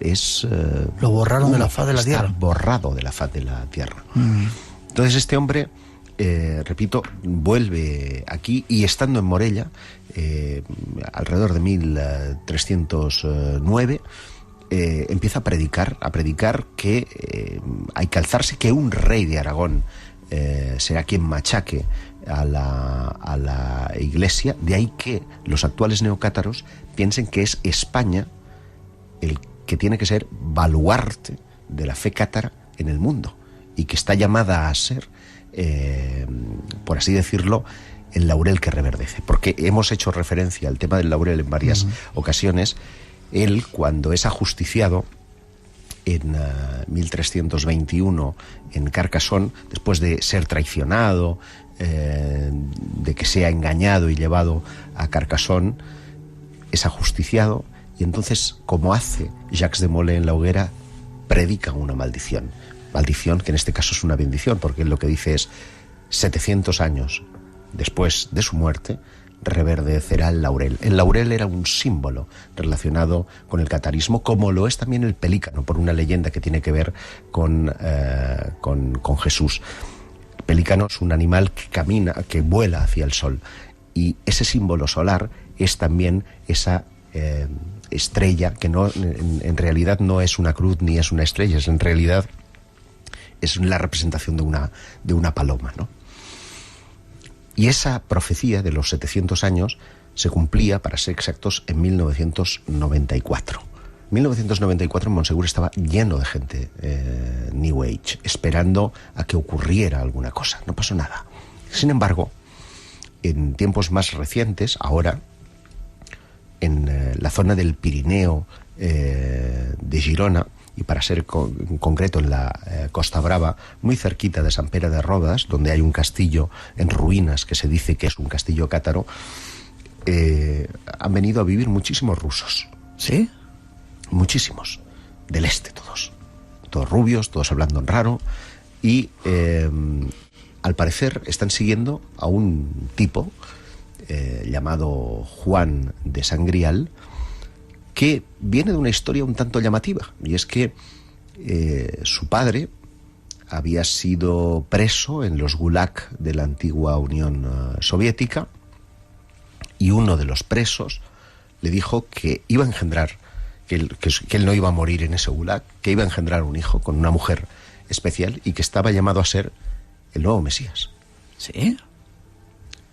es... lo borraron de la faz de la tierra. Está borrado de la faz de la tierra. Entonces este hombre, repito, vuelve aquí y estando en Morella, alrededor de 1309, empieza a predicar que hay que alzarse, que un rey de Aragón será quien machaque a la iglesia. De ahí que los actuales neocátaros piensen que es España el que tiene que ser baluarte de la fe cátara en el mundo y que está llamada a ser, por así decirlo, el laurel que reverdece, porque hemos hecho referencia al tema del laurel en varias ocasiones. Él, cuando es ajusticiado en 1321 en Carcassonne, después de ser traicionado, de que sea engañado y llevado a Carcassonne, es ajusticiado, y entonces, como hace Jacques de Molay en la hoguera, predica una maldición que en este caso es una bendición, porque él lo que dice es: 700 años después de su muerte reverdecerá el laurel. El laurel era un símbolo relacionado con el catarismo, como lo es también el pelícano, por una leyenda que tiene que ver con Jesús. El pelícano es un animal que camina, que vuela hacia el sol, y ese símbolo solar es también esa estrella, que no, en realidad no es una cruz ni es una estrella, en realidad es la representación de una paloma, ¿no? Y esa profecía de los 700 años se cumplía, para ser exactos, en 1994. 1994 en Monsegur estaba lleno de gente New Age, esperando a que ocurriera alguna cosa. No pasó nada. Sin embargo, en tiempos más recientes, ahora, en la zona del Pirineo de Girona, y para ser en concreto en la Costa Brava, muy cerquita de Sant Pere de Rodes, donde hay un castillo en ruinas que se dice que es un castillo cátaro, han venido a vivir muchísimos rusos. ¿Sí? Muchísimos. Del este todos. Todos rubios, todos hablando en raro. Y al parecer están siguiendo a un tipo llamado Juan de Sangrial, que viene de una historia un tanto llamativa. Y es que su padre había sido preso en los gulag de la antigua Unión Soviética, y uno de los presos le dijo que iba a engendrar, que él no iba a morir en ese gulag, que iba a engendrar un hijo con una mujer especial y que estaba llamado a ser el nuevo Mesías. ¿Sí?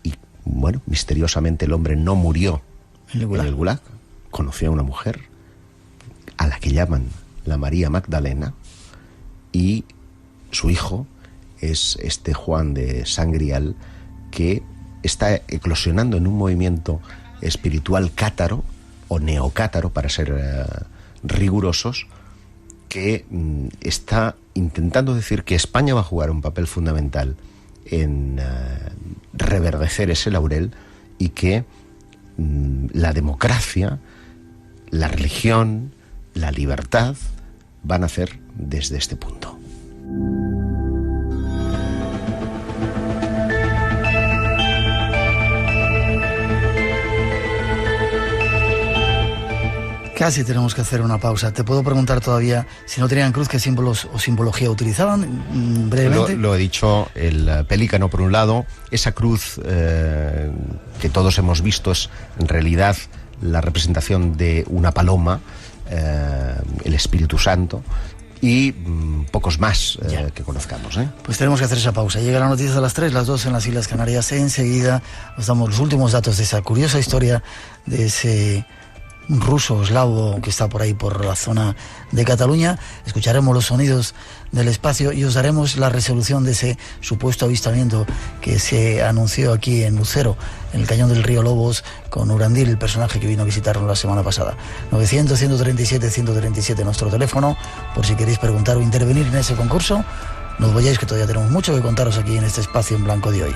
Y bueno, misteriosamente el hombre no murió en el gulag. Conoció a una mujer a la que llaman la María Magdalena, y su hijo es este Juan de Sangrial, que está eclosionando en un movimiento espiritual cátaro, o neocátaro para ser rigurosos, que está intentando decir que España va a jugar un papel fundamental en reverdecer ese laurel, y que la democracia, la religión, la libertad van a nacer desde este punto. Casi tenemos que hacer una pausa. Te puedo preguntar todavía, si no tenían cruz, ¿qué símbolos o simbología utilizaban? Brevemente. Lo he dicho, el pelícano por un lado, esa cruz que todos hemos visto es en realidad la representación de una paloma, el Espíritu Santo, y pocos más que conozcamos. Pues tenemos que hacer esa pausa. Llega la noticia a las 3, las 2 en las Islas Canarias. Enseguida nos damos los últimos datos de esa curiosa historia de ese ruso eslavo que está por ahí por la zona de Cataluña. Escucharemos los sonidos del espacio y os daremos la resolución de ese supuesto avistamiento que se anunció aquí en Lucero, en el cañón del río Lobos, con Urandil, el personaje que vino a visitarnos la semana pasada. 900-137-137 nuestro teléfono, por si queréis preguntar o intervenir en ese concurso. No os vayáis, que todavía tenemos mucho que contaros aquí en este espacio en blanco de hoy.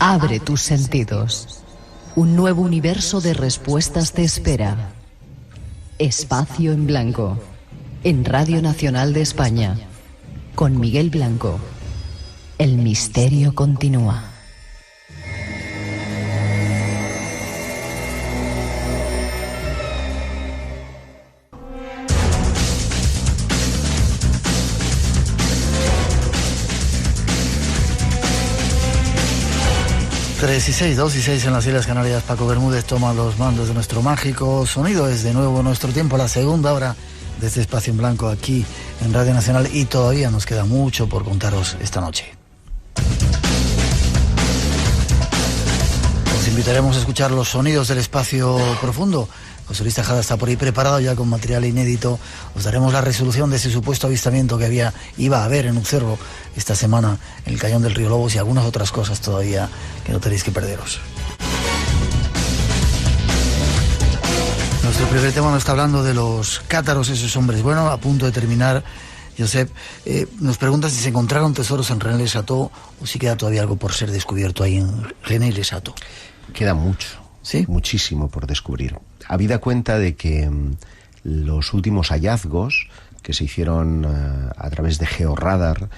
Abre tus sentidos. Un nuevo universo de respuestas te espera. Espacio en Blanco, en Radio Nacional de España, con Miguel Blanco. El misterio continúa. Tres y 6, 2 y 6 en las Islas Canarias. Paco Bermúdez toma los mandos de nuestro mágico sonido. Es de nuevo nuestro tiempo, la segunda hora de este espacio en blanco aquí en Radio Nacional, y todavía nos queda mucho por contaros esta noche. Os invitaremos a escuchar los sonidos del espacio profundo. José Luis Tejada está por ahí preparado ya con material inédito. Os daremos la resolución de ese supuesto avistamiento que iba a haber en un cerro esta semana en el cañón del río Lobos, y algunas otras cosas todavía que no tenéis que perderos. Nuestro primer tema nos está hablando de los cátaros, esos hombres. Bueno, a punto de terminar Josep, nos preguntan si se encontraron tesoros en Rennes-le-Château o si queda todavía algo por ser descubierto ahí en Rennes-le-Château. Queda mucho, ¿sí? Muchísimo por descubrir. Habida cuenta de que los últimos hallazgos que se hicieron a través de Georadar,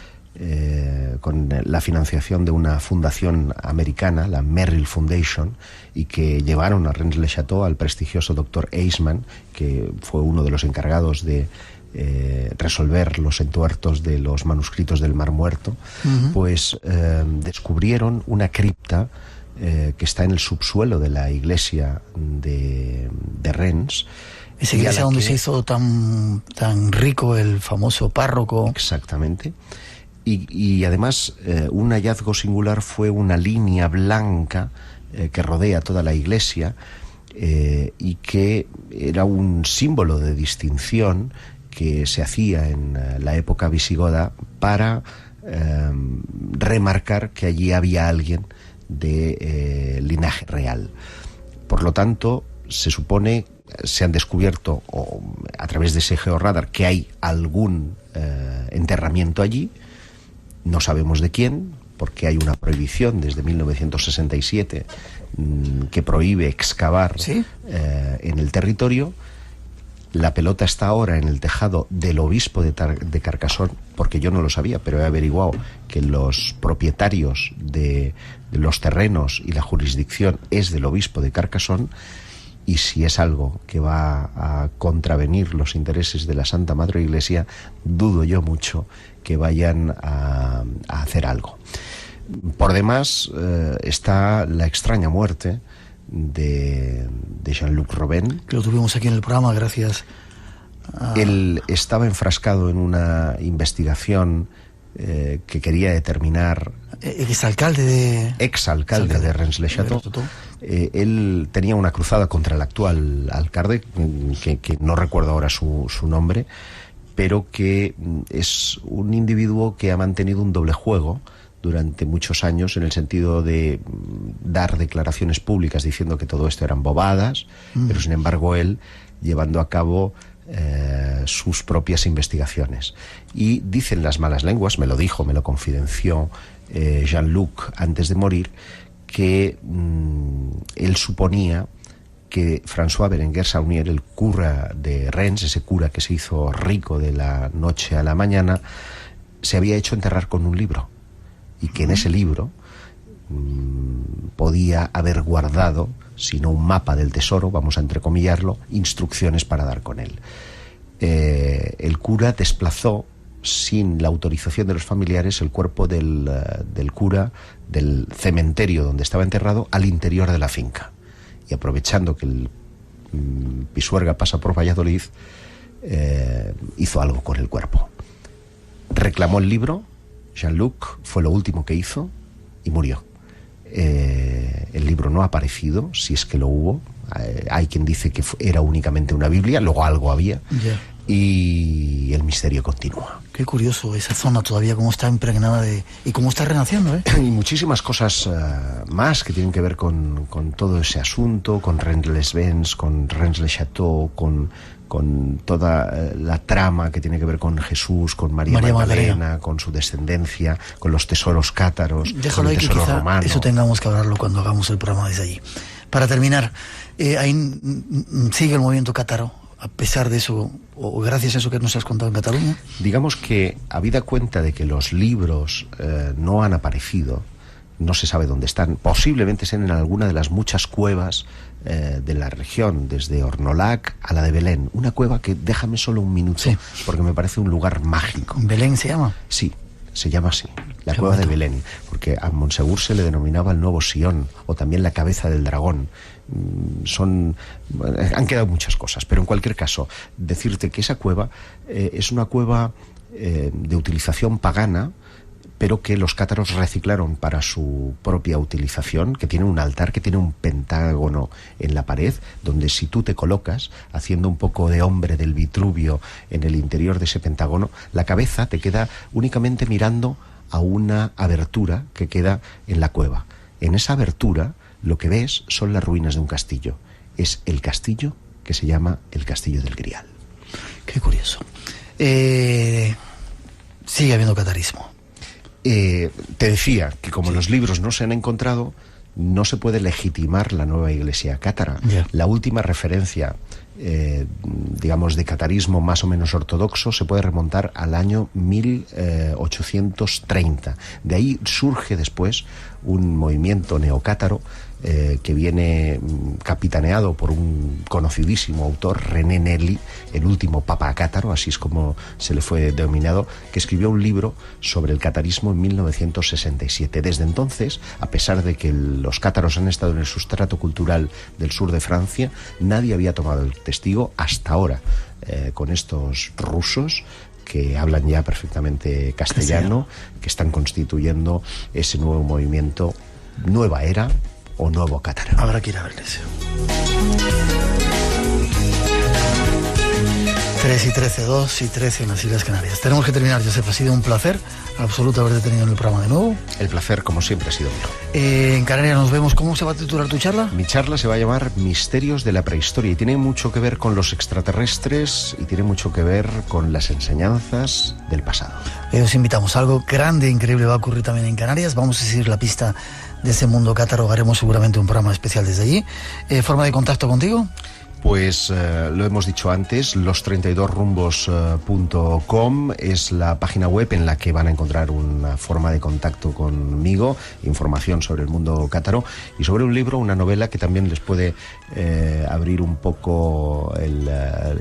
con la financiación de una fundación americana, la Merrill Foundation, y que llevaron a Rennes-le-Château al prestigioso doctor Eisman, que fue uno de los encargados de resolver los entuertos de los manuscritos del Mar Muerto, pues descubrieron una cripta que está en el subsuelo de la iglesia de Rennes. Esa iglesia donde se hizo tan rico el famoso párroco. Exactamente. Y además un hallazgo singular fue una línea blanca que rodea toda la iglesia y que era un símbolo de distinción que se hacía en la época visigoda para remarcar que allí había alguien de linaje real. Por lo tanto, se supone, se han descubierto a través de ese georradar que hay algún enterramiento allí. No sabemos de quién, porque hay una prohibición desde 1967 que prohíbe excavar en el territorio. La pelota está ahora en el tejado del obispo de Carcassonne, porque yo no lo sabía, pero he averiguado que los propietarios de los terrenos y la jurisdicción es del obispo de Carcassonne, y si es algo que va a contravenir los intereses de la Santa Madre Iglesia, dudo yo mucho que vayan a hacer algo. Por demás, está la extraña muerte de Jean-Luc Robin. Que lo tuvimos aquí en el programa, gracias a... Él estaba enfrascado en una investigación que quería determinar... Exalcalde de Rennes-le-Château. Él tenía una cruzada contra el actual alcalde, que no recuerdo ahora su nombre, pero que es un individuo que ha mantenido un doble juego durante muchos años, en el sentido de dar declaraciones públicas diciendo que todo esto eran bobadas, pero sin embargo él llevando a cabo sus propias investigaciones. Y dicen las malas lenguas, me lo confidenció Jean-Luc antes de morir, que él suponía que François Berenguer Saunier, el cura de Rennes, ese cura que se hizo rico de la noche a la mañana, se había hecho enterrar con un libro, y que en ese libro podía haber guardado, si no un mapa del tesoro, vamos a entrecomillarlo, instrucciones para dar con él. El cura desplazó, sin la autorización de los familiares, el cuerpo del cura del cementerio donde estaba enterrado al interior de la finca. Y aprovechando que el Pisuerga pasa por Valladolid, hizo algo con el cuerpo. Reclamó el libro, Jean-Luc, fue lo último que hizo, y murió. El libro no ha aparecido, si es que lo hubo. Hay quien dice que era únicamente una Biblia, luego algo había. Y el misterio continúa. Qué curioso, esa zona todavía cómo está impregnada de... y cómo está renaciendo, Y muchísimas cosas más que tienen que ver con todo ese asunto, con Rennes-les-Bains, con Rennes-le-Château, con toda la trama que tiene que ver con Jesús, con María Magdalena, con su descendencia, con los tesoros cátaros, déjalo con el tesoro romano. Eso tengamos que hablarlo cuando hagamos el programa desde allí. Para terminar, ahí sigue el movimiento cátaro, a pesar de eso, o gracias a eso que nos has contado en Cataluña. Digamos que, habida cuenta de que los libros no han aparecido, no se sabe dónde están, posiblemente estén en alguna de las muchas cuevas de la región, desde Ornolac a la de Belén. Una cueva que, déjame solo un minuto, porque me parece un lugar mágico. ¿Belén se llama? Sí, se llama así, la cueva de Belén, porque a Montsegur se le denominaba el nuevo Sion, o también la cabeza del dragón. Han quedado muchas cosas, pero en cualquier caso, decirte que esa cueva es una cueva de utilización pagana, pero que los cátaros reciclaron para su propia utilización, que tiene un altar, que tiene un pentágono en la pared, donde si tú te colocas, haciendo un poco de hombre del Vitruvio en el interior de ese pentágono, la cabeza te queda únicamente mirando a una abertura que queda en la cueva. En esa abertura lo que ves son las ruinas de un castillo. Es el castillo que se llama el Castillo del Grial. Qué curioso. Sigue habiendo catarismo. Te decía que como los libros no se han encontrado, no se puede legitimar la nueva iglesia cátara. Yeah. La última referencia, digamos, de catarismo más o menos ortodoxo se puede remontar al año 1830. De ahí surge después un movimiento neocátaro que viene capitaneado por un conocidísimo autor, René Nelly, el último papa cátaro, así es como se le fue denominado, que escribió un libro sobre el catarismo en 1967. Desde entonces, a pesar de que los cátaros han estado en el sustrato cultural del sur de Francia, nadie había tomado el testigo hasta ahora, con estos rusos que hablan ya perfectamente castellano, que están constituyendo ese nuevo movimiento, nueva era o nuevo cátaro. Habrá que ir a verles. 3 y 13, 2 y 13 en las Islas Canarias. Tenemos que terminar, Josep. Ha sido un placer absoluto haberte tenido en el programa de nuevo. El placer, como siempre, ha sido mío. En Canarias nos vemos. ¿Cómo se va a titular tu charla? Mi charla se va a llamar Misterios de la Prehistoria y tiene mucho que ver con los extraterrestres y tiene mucho que ver con las enseñanzas del pasado. Os invitamos. Algo grande e increíble va a ocurrir también en Canarias. Vamos a seguir la pista de ese mundo cátaro. Haremos seguramente un programa especial desde allí. ¿Forma de contacto contigo? Pues lo hemos dicho antes, los32rumbos.com es la página web en la que van a encontrar una forma de contacto conmigo, información sobre el mundo cátaro y sobre un libro, una novela que también les puede abrir un poco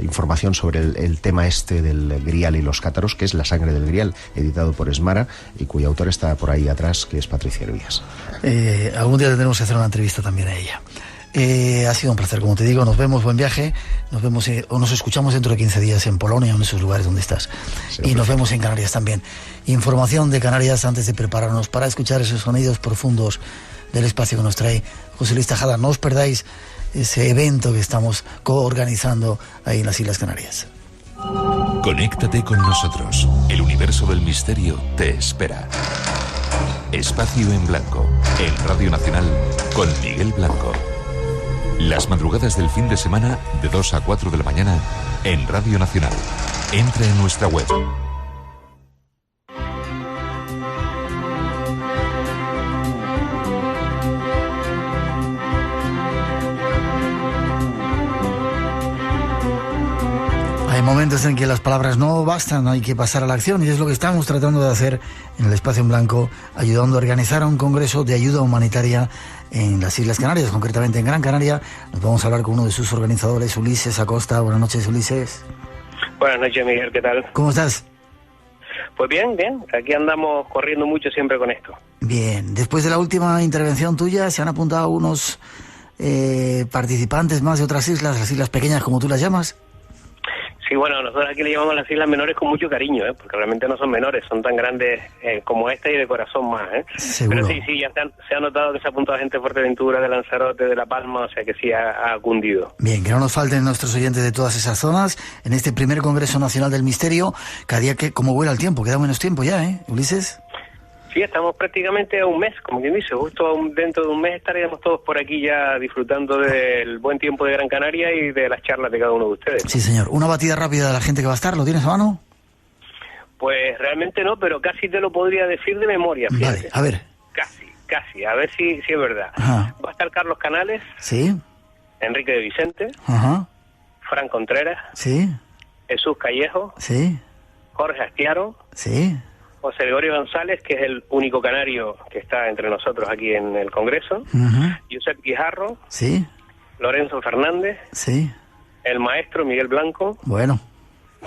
información sobre el tema este del Grial y los cátaros, que es La sangre del Grial, editado por Esmara y cuyo autor está por ahí atrás, que es Patricia Hervías. Algún día tendremos que hacer una entrevista también a ella. Ha sido un placer, como te digo. Nos vemos, buen viaje. Nos vemos o nos escuchamos dentro de 15 días en Polonia o en esos lugares donde estás. Y nos vemos en Canarias también. Información de Canarias antes de prepararnos para escuchar esos sonidos profundos del espacio que nos trae José Luis Tejada. No os perdáis ese evento que estamos coorganizando ahí en las Islas Canarias. Conéctate con nosotros. El universo del misterio te espera. Espacio en Blanco, en Radio Nacional, con Miguel Blanco. Las madrugadas del fin de semana, de 2 a 4 de la mañana, en Radio Nacional. Entra en nuestra web. Hay momentos en que las palabras no bastan, hay que pasar a la acción y es lo que estamos tratando de hacer en el Espacio en Blanco, ayudando a organizar un congreso de ayuda humanitaria en las Islas Canarias, concretamente en Gran Canaria. Nos vamos a hablar con uno de sus organizadores, Ulises Acosta. Buenas noches, Ulises. Buenas noches, Miguel, ¿qué tal? ¿Cómo estás? Pues bien, aquí andamos corriendo mucho siempre con esto. Bien, después de la última intervención tuya se han apuntado unos participantes más de otras islas, las islas pequeñas como tú las llamas. Sí, bueno, nosotros aquí le llamamos las islas menores con mucho cariño, porque realmente no son menores, son tan grandes como esta y de corazón más. Seguro. Pero sí, ya se ha notado que se ha apuntado gente de Fuerteventura, de Lanzarote, de La Palma, o sea que sí ha cundido. Bien, que no nos falten nuestros oyentes de todas esas zonas en este primer Congreso Nacional del Misterio. Cada día que como vuela el tiempo, queda menos tiempo ya, Ulises. Sí, estamos prácticamente a un mes, como quien dice, justo dentro de un mes estaríamos todos por aquí ya disfrutando del buen tiempo de Gran Canaria y de las charlas de cada uno de ustedes. Sí, señor. Una batida rápida de la gente que va a estar, ¿lo tienes a mano? Pues realmente no, pero casi te lo podría decir de memoria, fíjate. Vale, a ver. Casi, a ver si es verdad. Ajá. Va a estar Carlos Canales, Sí. Enrique de Vicente, Ajá. Fran Contreras, Sí. Jesús Callejo, Sí. Jorge Astiaro, Sí. José Gregorio González, que es el único canario que está entre nosotros aquí en el Congreso, Ajá. Josep Guijarro, Sí. Lorenzo Fernández, Sí. el maestro Miguel Blanco, Bueno.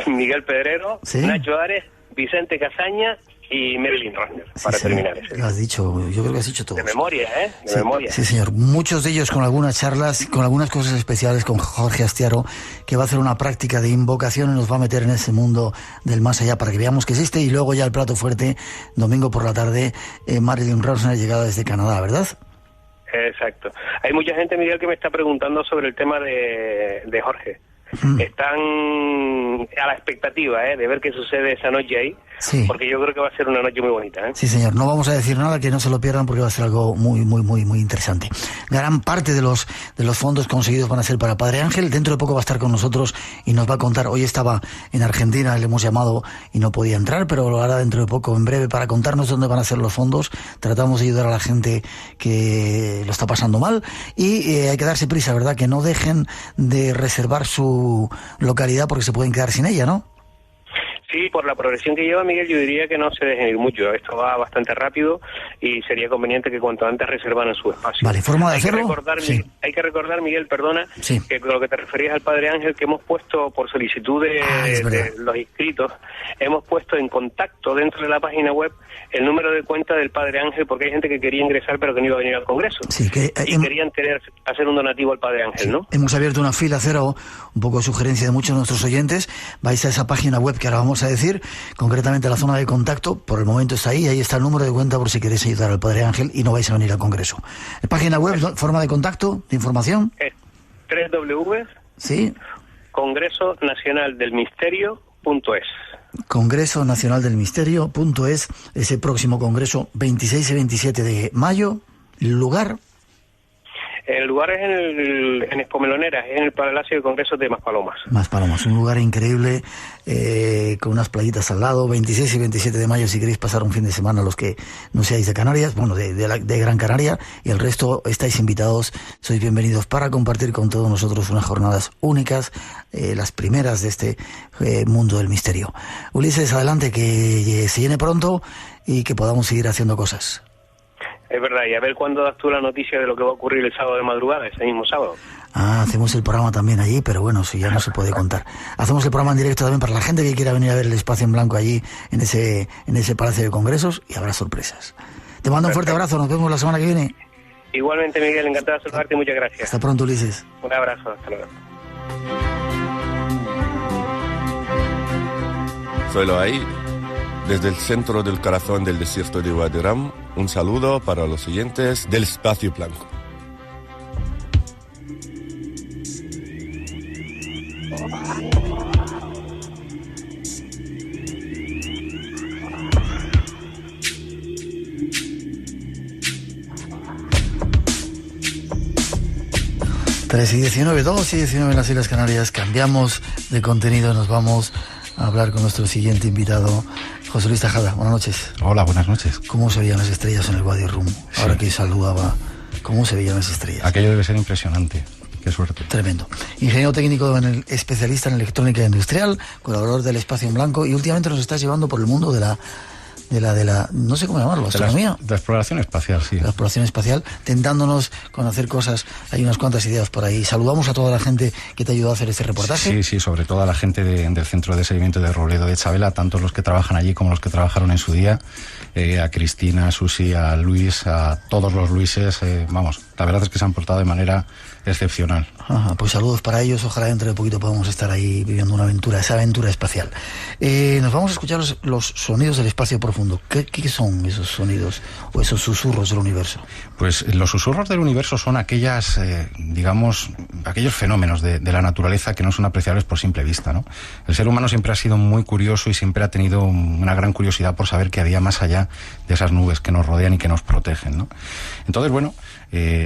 Miguel Pedrero, Sí. Nacho Ares, Vicente Casaña y Marilyn Rosner, para Sí, terminar. Lo has dicho, yo creo que has dicho todo. De memoria, De Sí, memoria. sí, señor. Muchos de ellos con algunas charlas, con algunas cosas especiales, con Jorge Astiaro, que va a hacer una práctica de invocación y nos va a meter en ese mundo del más allá para que veamos que existe. Y luego ya el plato fuerte, domingo por la tarde, Marilyn Rosner, llegada desde Canadá, ¿verdad? Exacto. Hay mucha gente, Miguel, que me está preguntando sobre el tema de Jorge. Están a la expectativa de ver qué sucede esa noche ahí. Sí. porque yo creo que va a ser una noche muy bonita, ¿eh? Sí, señor. No vamos a decir nada, que no se lo pierdan, porque va a ser algo muy, muy, muy, muy interesante. Gran parte de los fondos conseguidos van a ser para Padre Ángel. Dentro de poco va a estar con nosotros y nos va a contar. Hoy estaba en Argentina, le hemos llamado y no podía entrar, pero lo hará dentro de poco, en breve, para contarnos dónde van a ser los fondos. Tratamos de ayudar a la gente que lo está pasando mal y hay que darse prisa, ¿verdad? Que no dejen de reservar su localidad porque se pueden quedar sin ella, ¿no? Sí, por la progresión que lleva, Miguel, yo diría que no se dejen ir mucho. Esto va bastante rápido y sería conveniente que cuanto antes reservaran su espacio. Vale, ¿forma de hacerlo? Hay que recordar, Miguel, perdona, sí, que con lo que te referías al Padre Ángel, que hemos puesto por solicitud de los inscritos, hemos puesto en contacto dentro de la página web el número de cuenta del Padre Ángel, porque hay gente que quería ingresar pero que no iba a venir al Congreso. Sí, y querían hacer un donativo al Padre Ángel, sí, ¿no? Hemos abierto una fila cero, un poco de sugerencia de muchos de nuestros oyentes. Vais a esa página web que ahora vamos a decir, concretamente la zona de contacto, por el momento está ahí está el número de cuenta por si queréis ayudar al Padre Ángel y no vais a venir al Congreso. Página web, forma de contacto, de información. Es www. Sí. congresonacionaldelmisterio.es. Congresonacionaldelmisterio.es. Ese próximo congreso, 26 y 27 de mayo. ¿Lugar? El lugar es en Expomeloneras, es en el Palacio de Congresos de Maspalomas. Maspalomas, un lugar increíble, con unas playitas al lado. 26 y 27 de mayo, si queréis pasar un fin de semana, los que no seáis de Canarias, bueno, de Gran Canaria, y el resto estáis invitados, sois bienvenidos para compartir con todos nosotros unas jornadas únicas, las primeras de este mundo del misterio. Ulises, adelante, que se llene pronto y que podamos seguir haciendo cosas. Es verdad, y a ver cuándo das tú la noticia de lo que va a ocurrir el sábado de madrugada, ese mismo sábado. Hacemos el programa también allí, pero bueno, si ya no se puede contar. Hacemos el programa en directo también para la gente que quiera venir a ver el espacio en blanco allí, en ese Palacio de Congresos, y habrá sorpresas. Te mando un fuerte abrazo, nos vemos la semana que viene. Igualmente, Miguel, encantado de saludarte y muchas gracias. Hasta pronto, Ulises. Un abrazo, hasta luego. Solo ahí, desde el centro del corazón del desierto de Wadi Rum, un saludo para los oyentes del Espacio Blanco. Tres y 19, 2 y 19 en las Islas Canarias. Cambiamos de contenido, nos vamos a hablar con nuestro siguiente invitado, José Luis Tejada. Buenas noches. Hola, buenas noches. ¿Cómo se veían las estrellas en el Wadi Rum? Sí. Ahora que saludaba, ¿cómo se veían las estrellas? Aquello debe ser impresionante. Qué suerte. Tremendo. Ingeniero técnico, especialista en electrónica industrial, colaborador del Espacio en Blanco, y últimamente nos estás llevando por el mundo de la no sé cómo llamarlo, astronomía. De la exploración espacial, sí. La exploración espacial, tentándonos con hacer cosas. Hay unas cuantas ideas por ahí. Saludamos a toda la gente que te ayudó a hacer este reportaje. Sí, sobre todo a la gente del Centro de Seguimiento de Robledo de Chabela, tanto los que trabajan allí como los que trabajaron en su día, a Cristina, a Susi, a Luis, a todos los Luises. Vamos, la verdad es que se han portado de manera excepcional. Ajá, pues saludos para ellos. Ojalá dentro de poquito podamos estar ahí viviendo una aventura, esa aventura espacial. Nos vamos a escuchar los sonidos del espacio profundo. ¿Qué son esos sonidos o esos susurros del universo? Pues los susurros del universo son aquellas, digamos, aquellos fenómenos de la naturaleza que no son apreciables por simple vista, ¿no? El ser humano siempre ha sido muy curioso y siempre ha tenido una gran curiosidad por saber qué había más allá de esas nubes que nos rodean y que nos protegen, ¿no? Entonces, bueno,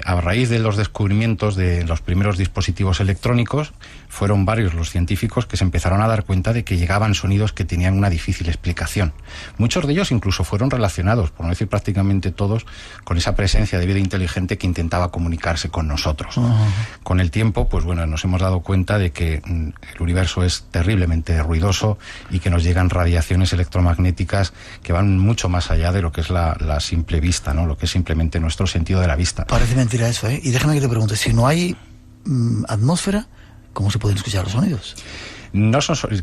a raíz de los descubrimientos de los primeros dispositivos electrónicos, fueron varios los científicos que se empezaron a dar cuenta de que llegaban sonidos que tenían una difícil explicación. Muchos de ellos incluso fueron relacionados, por no decir prácticamente todos, con esa presencia de vida inteligente que intentaba comunicarse con nosotros. Uh-huh. Con el tiempo, pues bueno, nos hemos dado cuenta de que el universo es terriblemente ruidoso y que nos llegan radiaciones electromagnéticas que van mucho más allá de lo que es la simple vista, ¿no? Lo que es simplemente nuestro sentido de la vista. Parece mentira eso, ¿eh? Y déjame que te pregunte, si no hay atmósfera, ¿cómo se pueden escuchar los sonidos?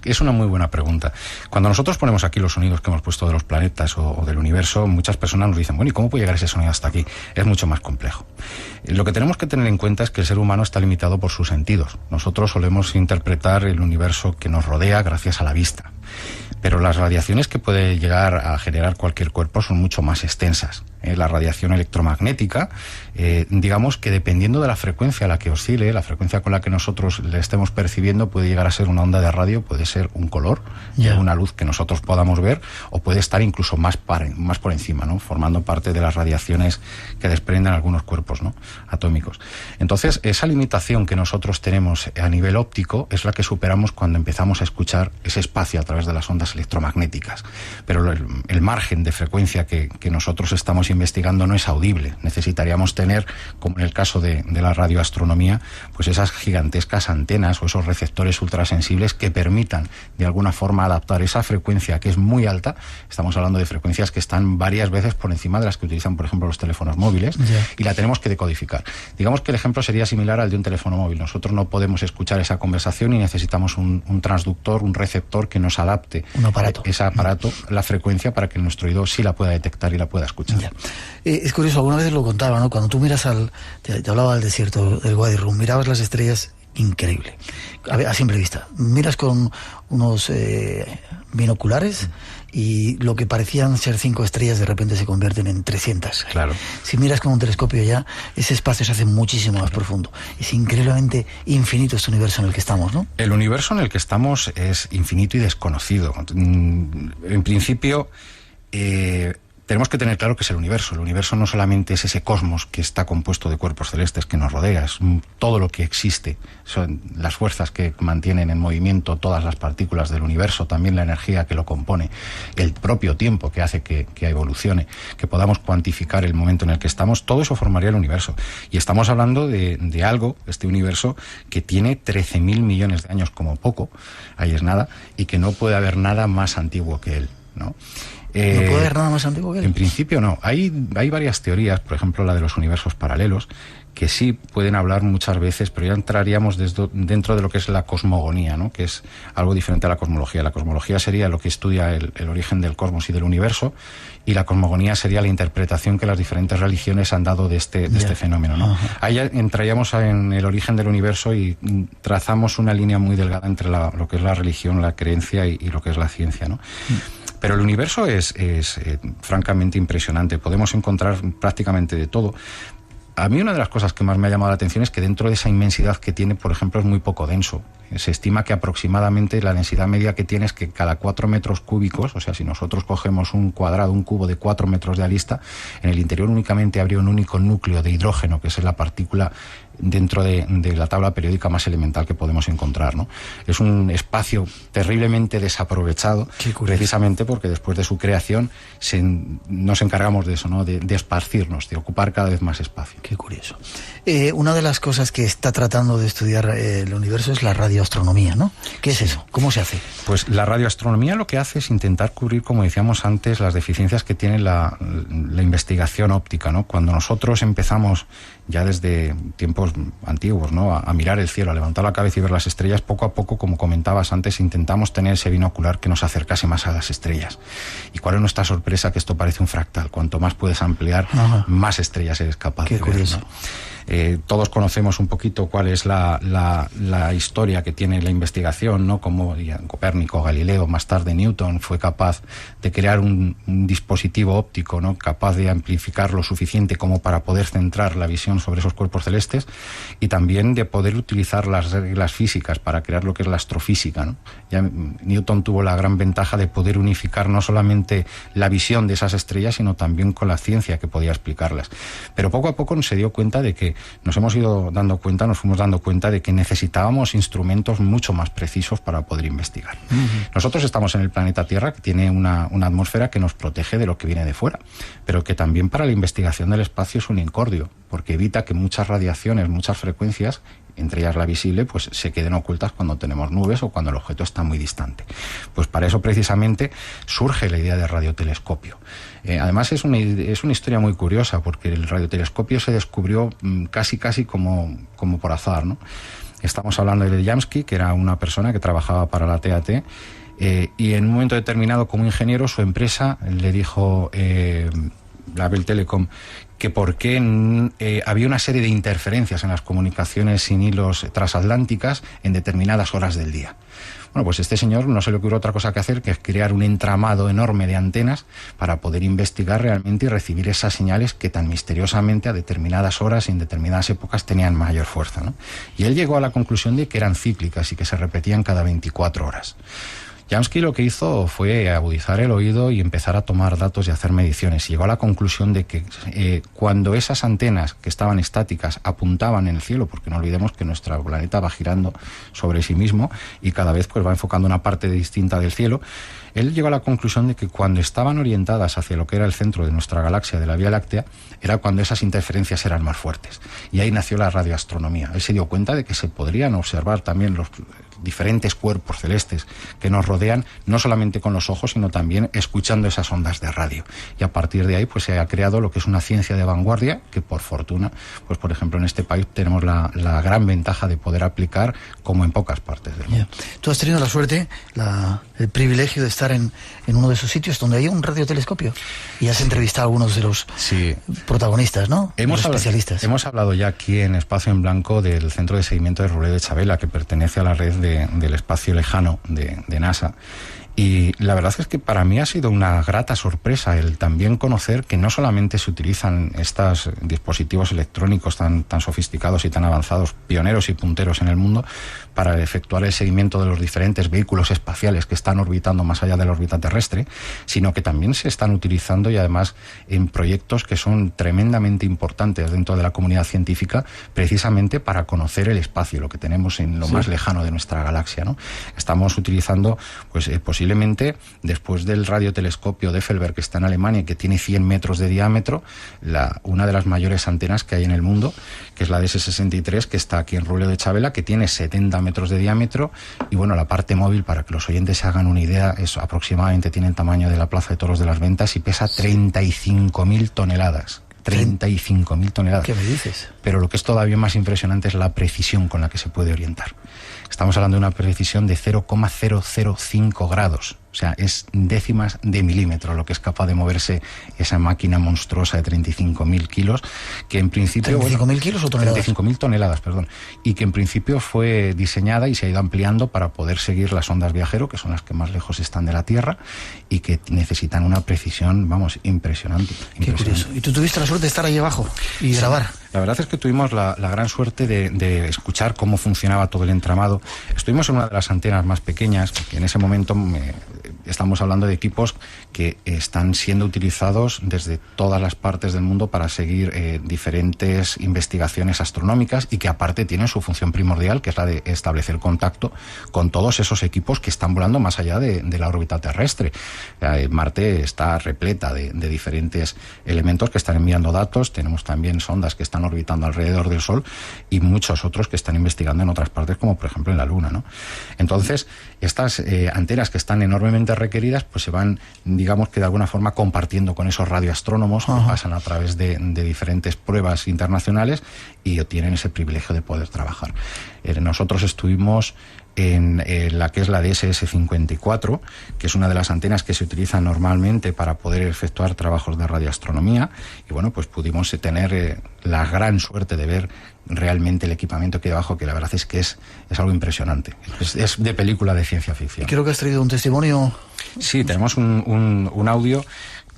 Es una muy buena pregunta. Cuando nosotros ponemos aquí los sonidos que hemos puesto de los planetas o del universo, muchas personas nos dicen, bueno, ¿y cómo puede llegar ese sonido hasta aquí? Es mucho más complejo. Lo que tenemos que tener en cuenta es que el ser humano está limitado por sus sentidos. Nosotros solemos interpretar el universo que nos rodea gracias a la vista. Pero las radiaciones que puede llegar a generar cualquier cuerpo son mucho más extensas. la radiación electromagnética, digamos que dependiendo de la frecuencia a la que oscile, la frecuencia con la que nosotros le estemos percibiendo, puede llegar a ser una onda de radio, puede ser un color, una luz que nosotros podamos ver, o puede estar incluso más por encima, ¿no? Formando parte de las radiaciones que desprenden algunos cuerpos, ¿no? Atómicos. Entonces, esa limitación que nosotros tenemos a nivel óptico es la que superamos cuando empezamos a escuchar ese espacio a través de las ondas electromagnéticas. Pero el margen de frecuencia que nosotros estamos investigando no es audible. Necesitaríamos tener, como en el caso de la radioastronomía, pues esas gigantescas antenas o esos receptores ultrasensibles que permitan de alguna forma adaptar esa frecuencia que es muy alta. Estamos hablando de frecuencias que están varias veces por encima de las que utilizan, por ejemplo, los teléfonos móviles, y la tenemos que decodificar. Digamos que el ejemplo sería similar al de un teléfono móvil. Nosotros no podemos escuchar esa conversación y necesitamos un transductor, un receptor que nos adapte ese aparato, la frecuencia, para que nuestro oído sí la pueda detectar y la pueda escuchar. Es curioso, alguna vez lo contaba, ¿no? Cuando tú miras te hablaba del desierto del Wadi Rum, mirabas las estrellas, increíble, a simple vista. Miras con unos binoculares y lo que parecían ser 5 estrellas de repente se convierten en 300. Claro. Si miras con un telescopio ya, ese espacio se hace muchísimo más profundo. Es increíblemente infinito este universo en el que estamos, ¿no? El universo en el que estamos es infinito y desconocido. En principio, tenemos que tener claro que es el universo. El universo no solamente es ese cosmos que está compuesto de cuerpos celestes que nos rodea, es todo lo que existe. Son las fuerzas que mantienen en movimiento todas las partículas del universo, también la energía que lo compone, el propio tiempo que hace que evolucione, que podamos cuantificar el momento en el que estamos. Todo eso formaría el universo. Y estamos hablando de algo, este universo, que tiene 13.000 millones de años como poco, ahí es nada, y que no puede haber nada más antiguo que él, ¿no? ¿No puede haber nada más antiguo que él? En principio no. Hay varias teorías, por ejemplo la de los universos paralelos, que sí pueden hablar muchas veces, pero ya entraríamos dentro de lo que es la cosmogonía, ¿no? Que es algo diferente a la cosmología. La cosmología sería lo que estudia el origen del cosmos y del universo, y la cosmogonía sería la interpretación que las diferentes religiones han dado de este fenómeno, ¿no? Ahí ya entraríamos en el origen del universo y trazamos una línea muy delgada entre lo que es la religión, la creencia y lo que es la ciencia, ¿no? Pero el universo es francamente impresionante. Podemos encontrar prácticamente de todo. A mí una de las cosas que más me ha llamado la atención es que dentro de esa inmensidad que tiene, por ejemplo, es muy poco denso. Se estima que aproximadamente la densidad media que tiene es que cada 4 metros cúbicos, o sea, si nosotros cogemos un cubo de 4 metros de arista, en el interior únicamente habría un único núcleo de hidrógeno, que es la partícula dentro de la tabla periódica más elemental que podemos encontrar, ¿no? Es un espacio terriblemente desaprovechado, precisamente porque después de su creación nos encargamos de eso, ¿no? De esparcirnos, de ocupar cada vez más espacio. Qué curioso. Una de las cosas que está tratando de estudiar el universo es la radioastronomía, ¿no? ¿Qué es eso? ¿Cómo se hace? Pues la radioastronomía lo que hace es intentar cubrir, como decíamos antes, las deficiencias que tiene la investigación óptica, ¿no? Cuando nosotros empezamos ya desde tiempos antiguos, ¿no? A mirar el cielo, a levantar la cabeza y ver las estrellas, poco a poco, como comentabas antes, intentamos tener ese binocular que nos acercase más a las estrellas. ¿Y cuál es nuestra sorpresa? Que esto parece un fractal. Cuanto más puedes ampliar, más estrellas eres capaz de ver, curioso. ¿no? Todos conocemos un poquito cuál es la historia que tiene la investigación, ¿no? Como Copérnico, Galileo, más tarde Newton fue capaz de crear un dispositivo óptico, ¿no? Capaz de amplificar lo suficiente como para poder centrar la visión sobre esos cuerpos celestes, y también de poder utilizar las reglas físicas para crear lo que es la astrofísica, ¿no? Ya Newton tuvo la gran ventaja de poder unificar no solamente la visión de esas estrellas, sino también con la ciencia que podía explicarlas. Pero poco a poco se dio cuenta de que nos fuimos dando cuenta de que necesitábamos instrumentos mucho más precisos para poder investigar. Nosotros estamos en el planeta Tierra, que tiene una atmósfera que nos protege de lo que viene de fuera, pero que también para la investigación del espacio es un incordio, porque evita que muchas radiaciones, muchas frecuencias, entre ellas la visible, pues se queden ocultas cuando tenemos nubes o cuando el objeto está muy distante. Pues para eso precisamente surge la idea del radiotelescopio. Además es una historia muy curiosa, porque el radiotelescopio se descubrió casi como por azar, ¿no? Estamos hablando de Jamsky, que era una persona que trabajaba para la TAT, y en un momento determinado, como ingeniero, su empresa le dijo, la Bell Telecom, que por qué había una serie de interferencias en las comunicaciones sin hilos transatlánticas en determinadas horas del día. Bueno, pues este señor no se le ocurrió otra cosa que hacer que es crear un entramado enorme de antenas para poder investigar realmente y recibir esas señales que tan misteriosamente a determinadas horas y en determinadas épocas tenían mayor fuerza, ¿no? Y él llegó a la conclusión de que eran cíclicas y que se repetían cada 24 horas. Jansky lo que hizo fue agudizar el oído y empezar a tomar datos y hacer mediciones. Y llegó a la conclusión de que cuando esas antenas que estaban estáticas apuntaban en el cielo, porque no olvidemos que nuestro planeta va girando sobre sí mismo y cada vez pues va enfocando una parte distinta del cielo, él llegó a la conclusión de que cuando estaban orientadas hacia lo que era el centro de nuestra galaxia, de la Vía Láctea, era cuando esas interferencias eran más fuertes. Y ahí nació la radioastronomía. Él se dio cuenta de que se podrían observar también los diferentes cuerpos celestes que nos rodean, no solamente con los ojos, sino también escuchando esas ondas de radio. Y a partir de ahí pues se ha creado lo que es una ciencia de vanguardia que, por fortuna, pues por ejemplo en este país tenemos la gran ventaja de poder aplicar como en pocas partes del mundo. Tú has tenido la suerte, el privilegio de estar en uno de esos sitios donde hay un radiotelescopio y has entrevistado a algunos de los protagonistas, ¿no? Los especialistas. Hemos hablado ya aquí en Espacio en Blanco del Centro de Seguimiento de Robledo de Chabela, que pertenece a la red del espacio lejano de NASA. Y la verdad es que para mí ha sido una grata sorpresa el también conocer que no solamente se utilizan estos dispositivos electrónicos tan sofisticados y tan avanzados, pioneros y punteros en el mundo, para efectuar el seguimiento de los diferentes vehículos espaciales que están orbitando más allá de la órbita terrestre, sino que también se están utilizando y además en proyectos que son tremendamente importantes dentro de la comunidad científica, precisamente para conocer el espacio, lo que tenemos en lo más lejano de nuestra galaxia, ¿no? Estamos utilizando, pues posiblemente, después del radiotelescopio de Effelberg, que está en Alemania y que tiene 100 metros de diámetro, una de las mayores antenas que hay en el mundo, que es la DS63, que está aquí en Robledo de Chabela, que tiene 70 metros de diámetro. Y bueno, la parte móvil, para que los oyentes se hagan una idea, es aproximadamente, tiene el tamaño de la Plaza de Toros de las Ventas y pesa 35.000 toneladas. 35.000 toneladas. ¿Qué me dices? Pero lo que es todavía más impresionante es la precisión con la que se puede orientar. Estamos hablando de una precisión de 0,005 grados. O sea, es décimas de milímetro lo que es capaz de moverse esa máquina monstruosa de 35.000 kilos, que en principio... ¿35.000 kilos o toneladas? 35.000 toneladas, perdón. Y que en principio fue diseñada y se ha ido ampliando para poder seguir las ondas viajero, que son las que más lejos están de la Tierra, y que necesitan una precisión, vamos, impresionante. Qué curioso. ¿Y tú tuviste la suerte de estar ahí abajo y grabar? La verdad es que tuvimos la gran suerte de escuchar cómo funcionaba todo el entramado. Estuvimos en una de las antenas más pequeñas, que en ese momento estamos hablando de equipos que están siendo utilizados desde todas las partes del mundo para seguir diferentes investigaciones astronómicas y que aparte tienen su función primordial, que es la de establecer contacto con todos esos equipos que están volando más allá de la órbita terrestre. Marte está repleta de diferentes elementos que están enviando datos. Tenemos también sondas que están orbitando alrededor del Sol y muchos otros que están investigando en otras partes, como por ejemplo en la Luna, ¿no? Entonces, estas antenas que están enormemente requeridas, pues se van, digamos que de alguna forma, compartiendo con esos radioastrónomos que pasan a través de diferentes pruebas internacionales y tienen ese privilegio de poder trabajar. Nosotros estuvimos en la que es la DSS-54, que es una de las antenas que se utiliza normalmente para poder efectuar trabajos de radioastronomía, y bueno, pues pudimos tener la gran suerte de ver realmente el equipamiento que hay debajo, que la verdad es que es algo impresionante. Es de película de ciencia ficción. Y creo que has traído un testimonio. Sí, tenemos un audio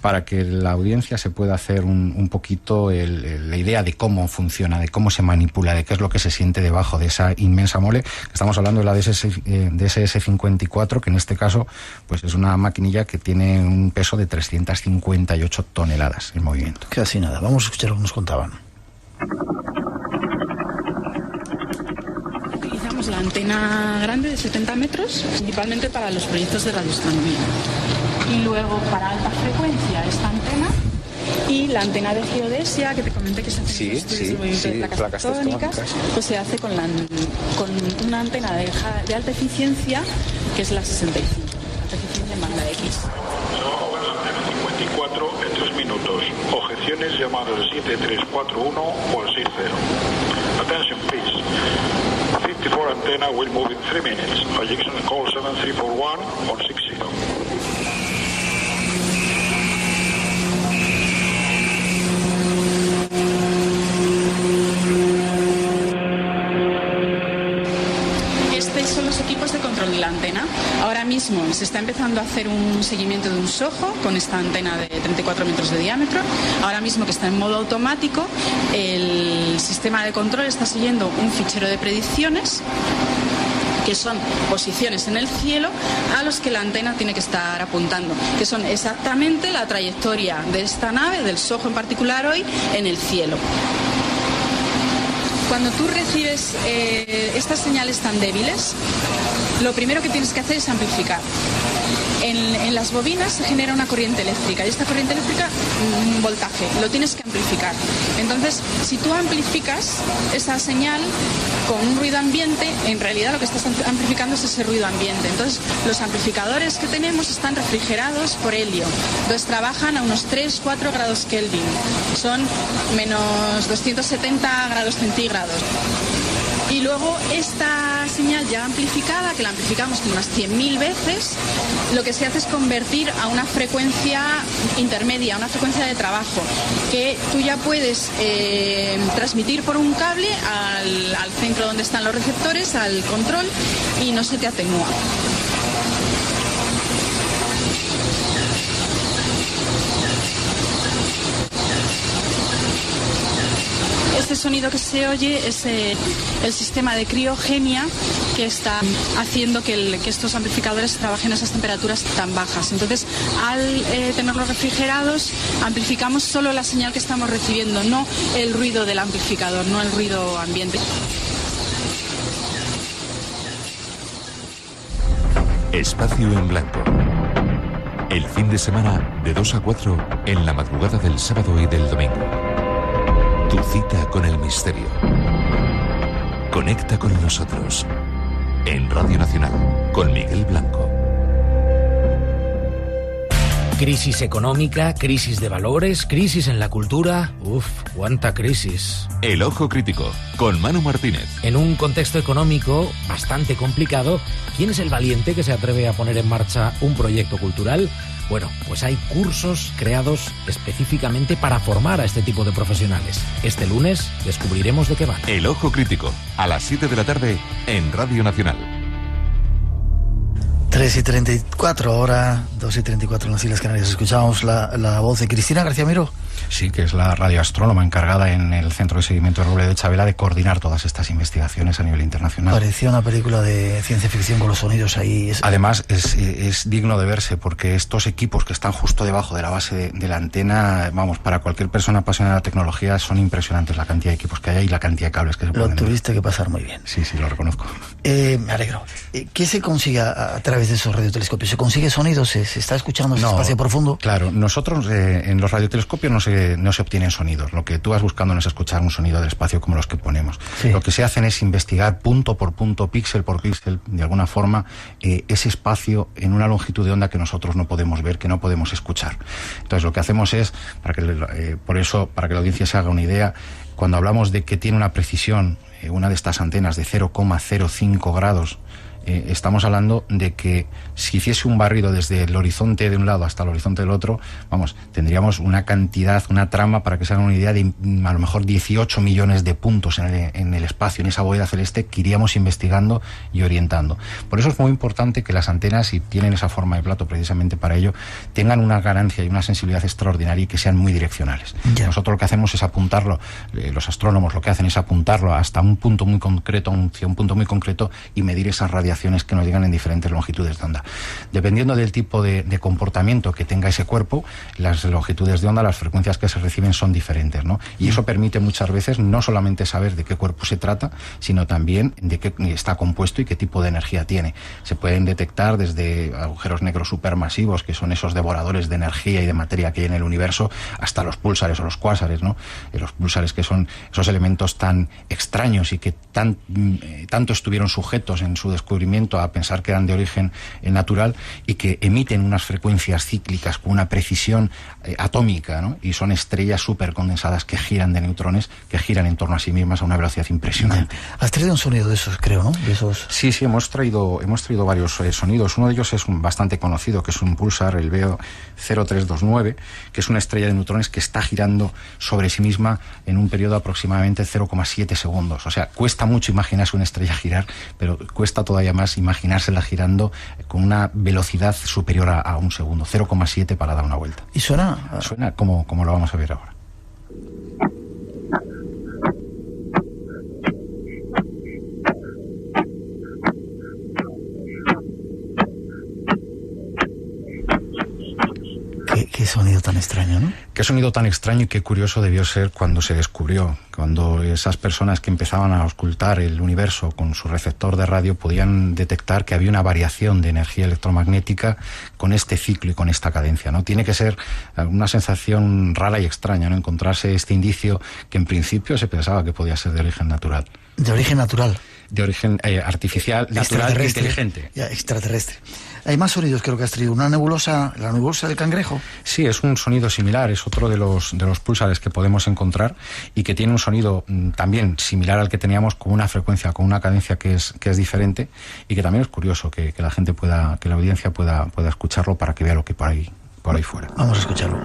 para que la audiencia se pueda hacer un poquito la idea de cómo funciona, de cómo se manipula, de qué es lo que se siente debajo de esa inmensa mole. Estamos hablando de la DSS-54, que en este caso pues es una maquinilla que tiene un peso de 358 toneladas en movimiento. Casi nada. Vamos a escuchar lo que nos contaban. Utilizamos la antena grande de 70 metros, principalmente para los proyectos de radioastronomía. Y luego para alta frecuencia esta antena y la antena de geodesia que te comenté que se hace en los estudios de movimiento de placas tectónicas, pues se hace con una antena de alta eficiencia que es la 65, alta eficiencia en banda X. Trabajo con la antena 54 en 3 minutos. Objeciones llamando al 7341 o al 60. Attention please. 54 antenna will move in 3 minutes. Objection call 7341 or 60. Estos son los equipos de control de la antena. se está empezando a hacer un seguimiento de un SOHO con esta antena de 34 metros de diámetro. Ahora mismo, que está en modo automático, el sistema de control está siguiendo un fichero de predicciones, que son posiciones en el cielo a los que la antena tiene que estar apuntando, que son exactamente la trayectoria de esta nave, del SOHO en particular hoy, en el cielo. Cuando tú recibes estas señales tan débiles, lo primero que tienes que hacer es amplificar. En las bobinas se genera una corriente eléctrica y esta corriente eléctrica, un voltaje, lo tienes que amplificar. Entonces, si tú amplificas esa señal con un ruido ambiente, en realidad lo que estás amplificando es ese ruido ambiente. Entonces, los amplificadores que tenemos están refrigerados por helio. Entonces, trabajan a unos 3-4 grados Kelvin. Son menos 270 grados centígrados. Y luego esta señal ya amplificada, que la amplificamos como unas 100.000 veces, lo que se hace es convertir a una frecuencia intermedia, una frecuencia de trabajo, que tú ya puedes transmitir por un cable al centro donde están los receptores, al control, y no se te atenúa. Este sonido que se oye es el sistema de criogenia que está haciendo que estos amplificadores trabajen a esas temperaturas tan bajas. Entonces, al tenerlos refrigerados, amplificamos solo la señal que estamos recibiendo, no el ruido del amplificador, no el ruido ambiente. Espacio en Blanco. El fin de semana de 2 a 4 en la madrugada del sábado y del domingo. Tu cita con el misterio. Conecta con nosotros. En Radio Nacional, con Miguel Blanco. Crisis económica, crisis de valores, crisis en la cultura. Uf, cuánta crisis. El Ojo Crítico, con Manu Martínez. En un contexto económico bastante complicado, ¿quién es el valiente que se atreve a poner en marcha un proyecto cultural? Bueno, pues hay cursos creados específicamente para formar a este tipo de profesionales. Este lunes descubriremos de qué van. El Ojo Crítico, a las 7 de la tarde en Radio Nacional. 3:34, ahora 2:34 en las Islas Canarias. Escuchamos la voz de Cristina García Miró. Sí, que es la radioastrónoma encargada en el Centro de Seguimiento de Robledo de Chavela de coordinar todas estas investigaciones a nivel internacional. Parecía una película de ciencia ficción con los sonidos ahí. Además, es digno de verse porque estos equipos que están justo debajo de la base de la antena, vamos, para cualquier persona apasionada de la tecnología, son impresionantes la cantidad de equipos que hay y la cantidad de cables que se pueden ver. Lo tuviste que pasar muy bien. Sí, lo reconozco. Me alegro. ¿Qué se consigue a través de esos radiotelescopios? ¿Se consigue sonido? ¿Se está escuchando ese espacio profundo? Claro, nosotros en los radiotelescopios no se obtienen sonidos. Lo que tú vas buscando no es escuchar un sonido del espacio como los que ponemos. Sí. Lo que se hacen es investigar punto por punto, píxel por píxel, de alguna forma, ese espacio en una longitud de onda que nosotros no podemos ver, que no podemos escuchar. Entonces lo que hacemos es, para que la audiencia se haga una idea, cuando hablamos de que tiene una precisión, una de estas antenas de 0,05 grados, estamos hablando de que si hiciese un barrido desde el horizonte de un lado hasta el horizonte del otro, vamos, tendríamos una cantidad, una trama, para que se hagan una idea, de a lo mejor 18 millones de puntos en el espacio, en esa bóveda celeste, que iríamos investigando y orientando. Por eso es muy importante que las antenas, si tienen esa forma de plato precisamente para ello, tengan una ganancia y una sensibilidad extraordinaria y que sean muy direccionales. Yeah. Nosotros lo que hacemos es apuntarlo, los astrónomos lo que hacen es apuntarlo hasta un punto muy concreto, un punto muy concreto, y medir esas radiaciones que nos llegan en diferentes longitudes de onda. Dependiendo del tipo de comportamiento que tenga ese cuerpo, las longitudes de onda, las frecuencias que se reciben son diferentes, ¿no? Y eso permite muchas veces no solamente saber de qué cuerpo se trata, sino también de qué está compuesto y qué tipo de energía tiene. Se pueden detectar desde agujeros negros supermasivos, que son esos devoradores de energía y de materia que hay en el universo, hasta los púlsares o los cuásares, ¿no? Los púlsares, que son esos elementos tan extraños y que tanto estuvieron sujetos en su descubrimiento a pensar que eran de origen natural, y que emiten unas frecuencias cíclicas con una precisión atómica, ¿no? Y son estrellas supercondensadas que giran de neutrones, que giran en torno a sí mismas a una velocidad impresionante. Has traído un sonido de esos, creo, ¿no? De esos... Sí, hemos traído varios sonidos. Uno de ellos es bastante conocido, que es un pulsar, el BO 0329, que es una estrella de neutrones que está girando sobre sí misma en un periodo de aproximadamente 0,7 segundos. O sea, cuesta mucho imaginarse una estrella girar, pero cuesta todavía además imaginársela girando con una velocidad superior a un segundo, 0,7 para dar una vuelta. ¿Y suena? Suena como lo vamos a ver ahora. Qué sonido tan extraño, ¿no? Qué sonido tan extraño y qué curioso debió ser cuando se descubrió, cuando esas personas que empezaban a auscultar el universo con su receptor de radio podían detectar que había una variación de energía electromagnética con este ciclo y con esta cadencia, ¿no? Tiene que ser una sensación rara y extraña, ¿no? Encontrarse este indicio que en principio se pensaba que podía ser de origen natural. De origen natural. De origen artificial, natural e inteligente. Extraterrestre. Hay más sonidos que lo que has traído. Una nebulosa, la nebulosa del cangrejo. Sí, es un sonido similar, es otro de los púlsares que podemos encontrar y que tiene un sonido también similar al que teníamos, con una frecuencia, con una cadencia que es diferente, y que también es curioso que la gente pueda, que la audiencia pueda escucharlo para que vea lo que por ahí fuera. Vamos a escucharlo.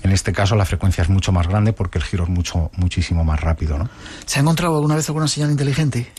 En este caso la frecuencia es mucho más grande porque el giro es muchísimo más rápido, ¿no? ¿Se ha encontrado alguna vez alguna señal inteligente?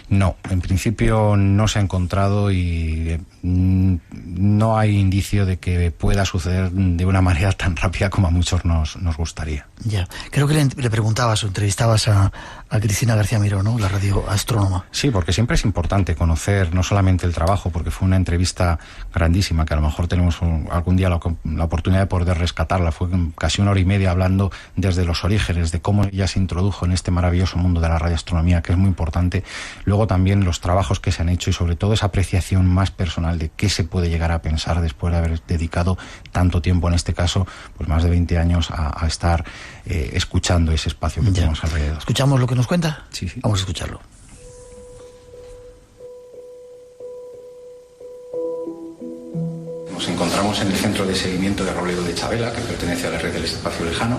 No, en principio no se ha encontrado y no hay indicio de que pueda suceder de una manera tan rápida como a muchos nos gustaría. Ya, creo que le preguntabas o entrevistabas a Cristina García Miró, ¿no? La radioastrónoma. Sí, porque siempre es importante conocer no solamente el trabajo, porque fue una entrevista grandísima, que a lo mejor tenemos algún día la oportunidad de poder rescatarla. Fue casi 1 hora y media hablando desde los orígenes, de cómo ella se introdujo en este maravilloso mundo de la radioastronomía, que es muy importante. Luego también los trabajos que se han hecho y sobre todo esa apreciación más personal de qué se puede llegar a pensar después de haber dedicado tanto tiempo, en este caso, pues más de 20 años a estar escuchando ese espacio que tenemos alrededor. ¿Escuchamos lo que nos cuenta? Sí. Vamos a escucharlo. Nos encontramos en el Centro de Seguimiento de Robledo de Chavela, que pertenece a la Red del Espacio Lejano.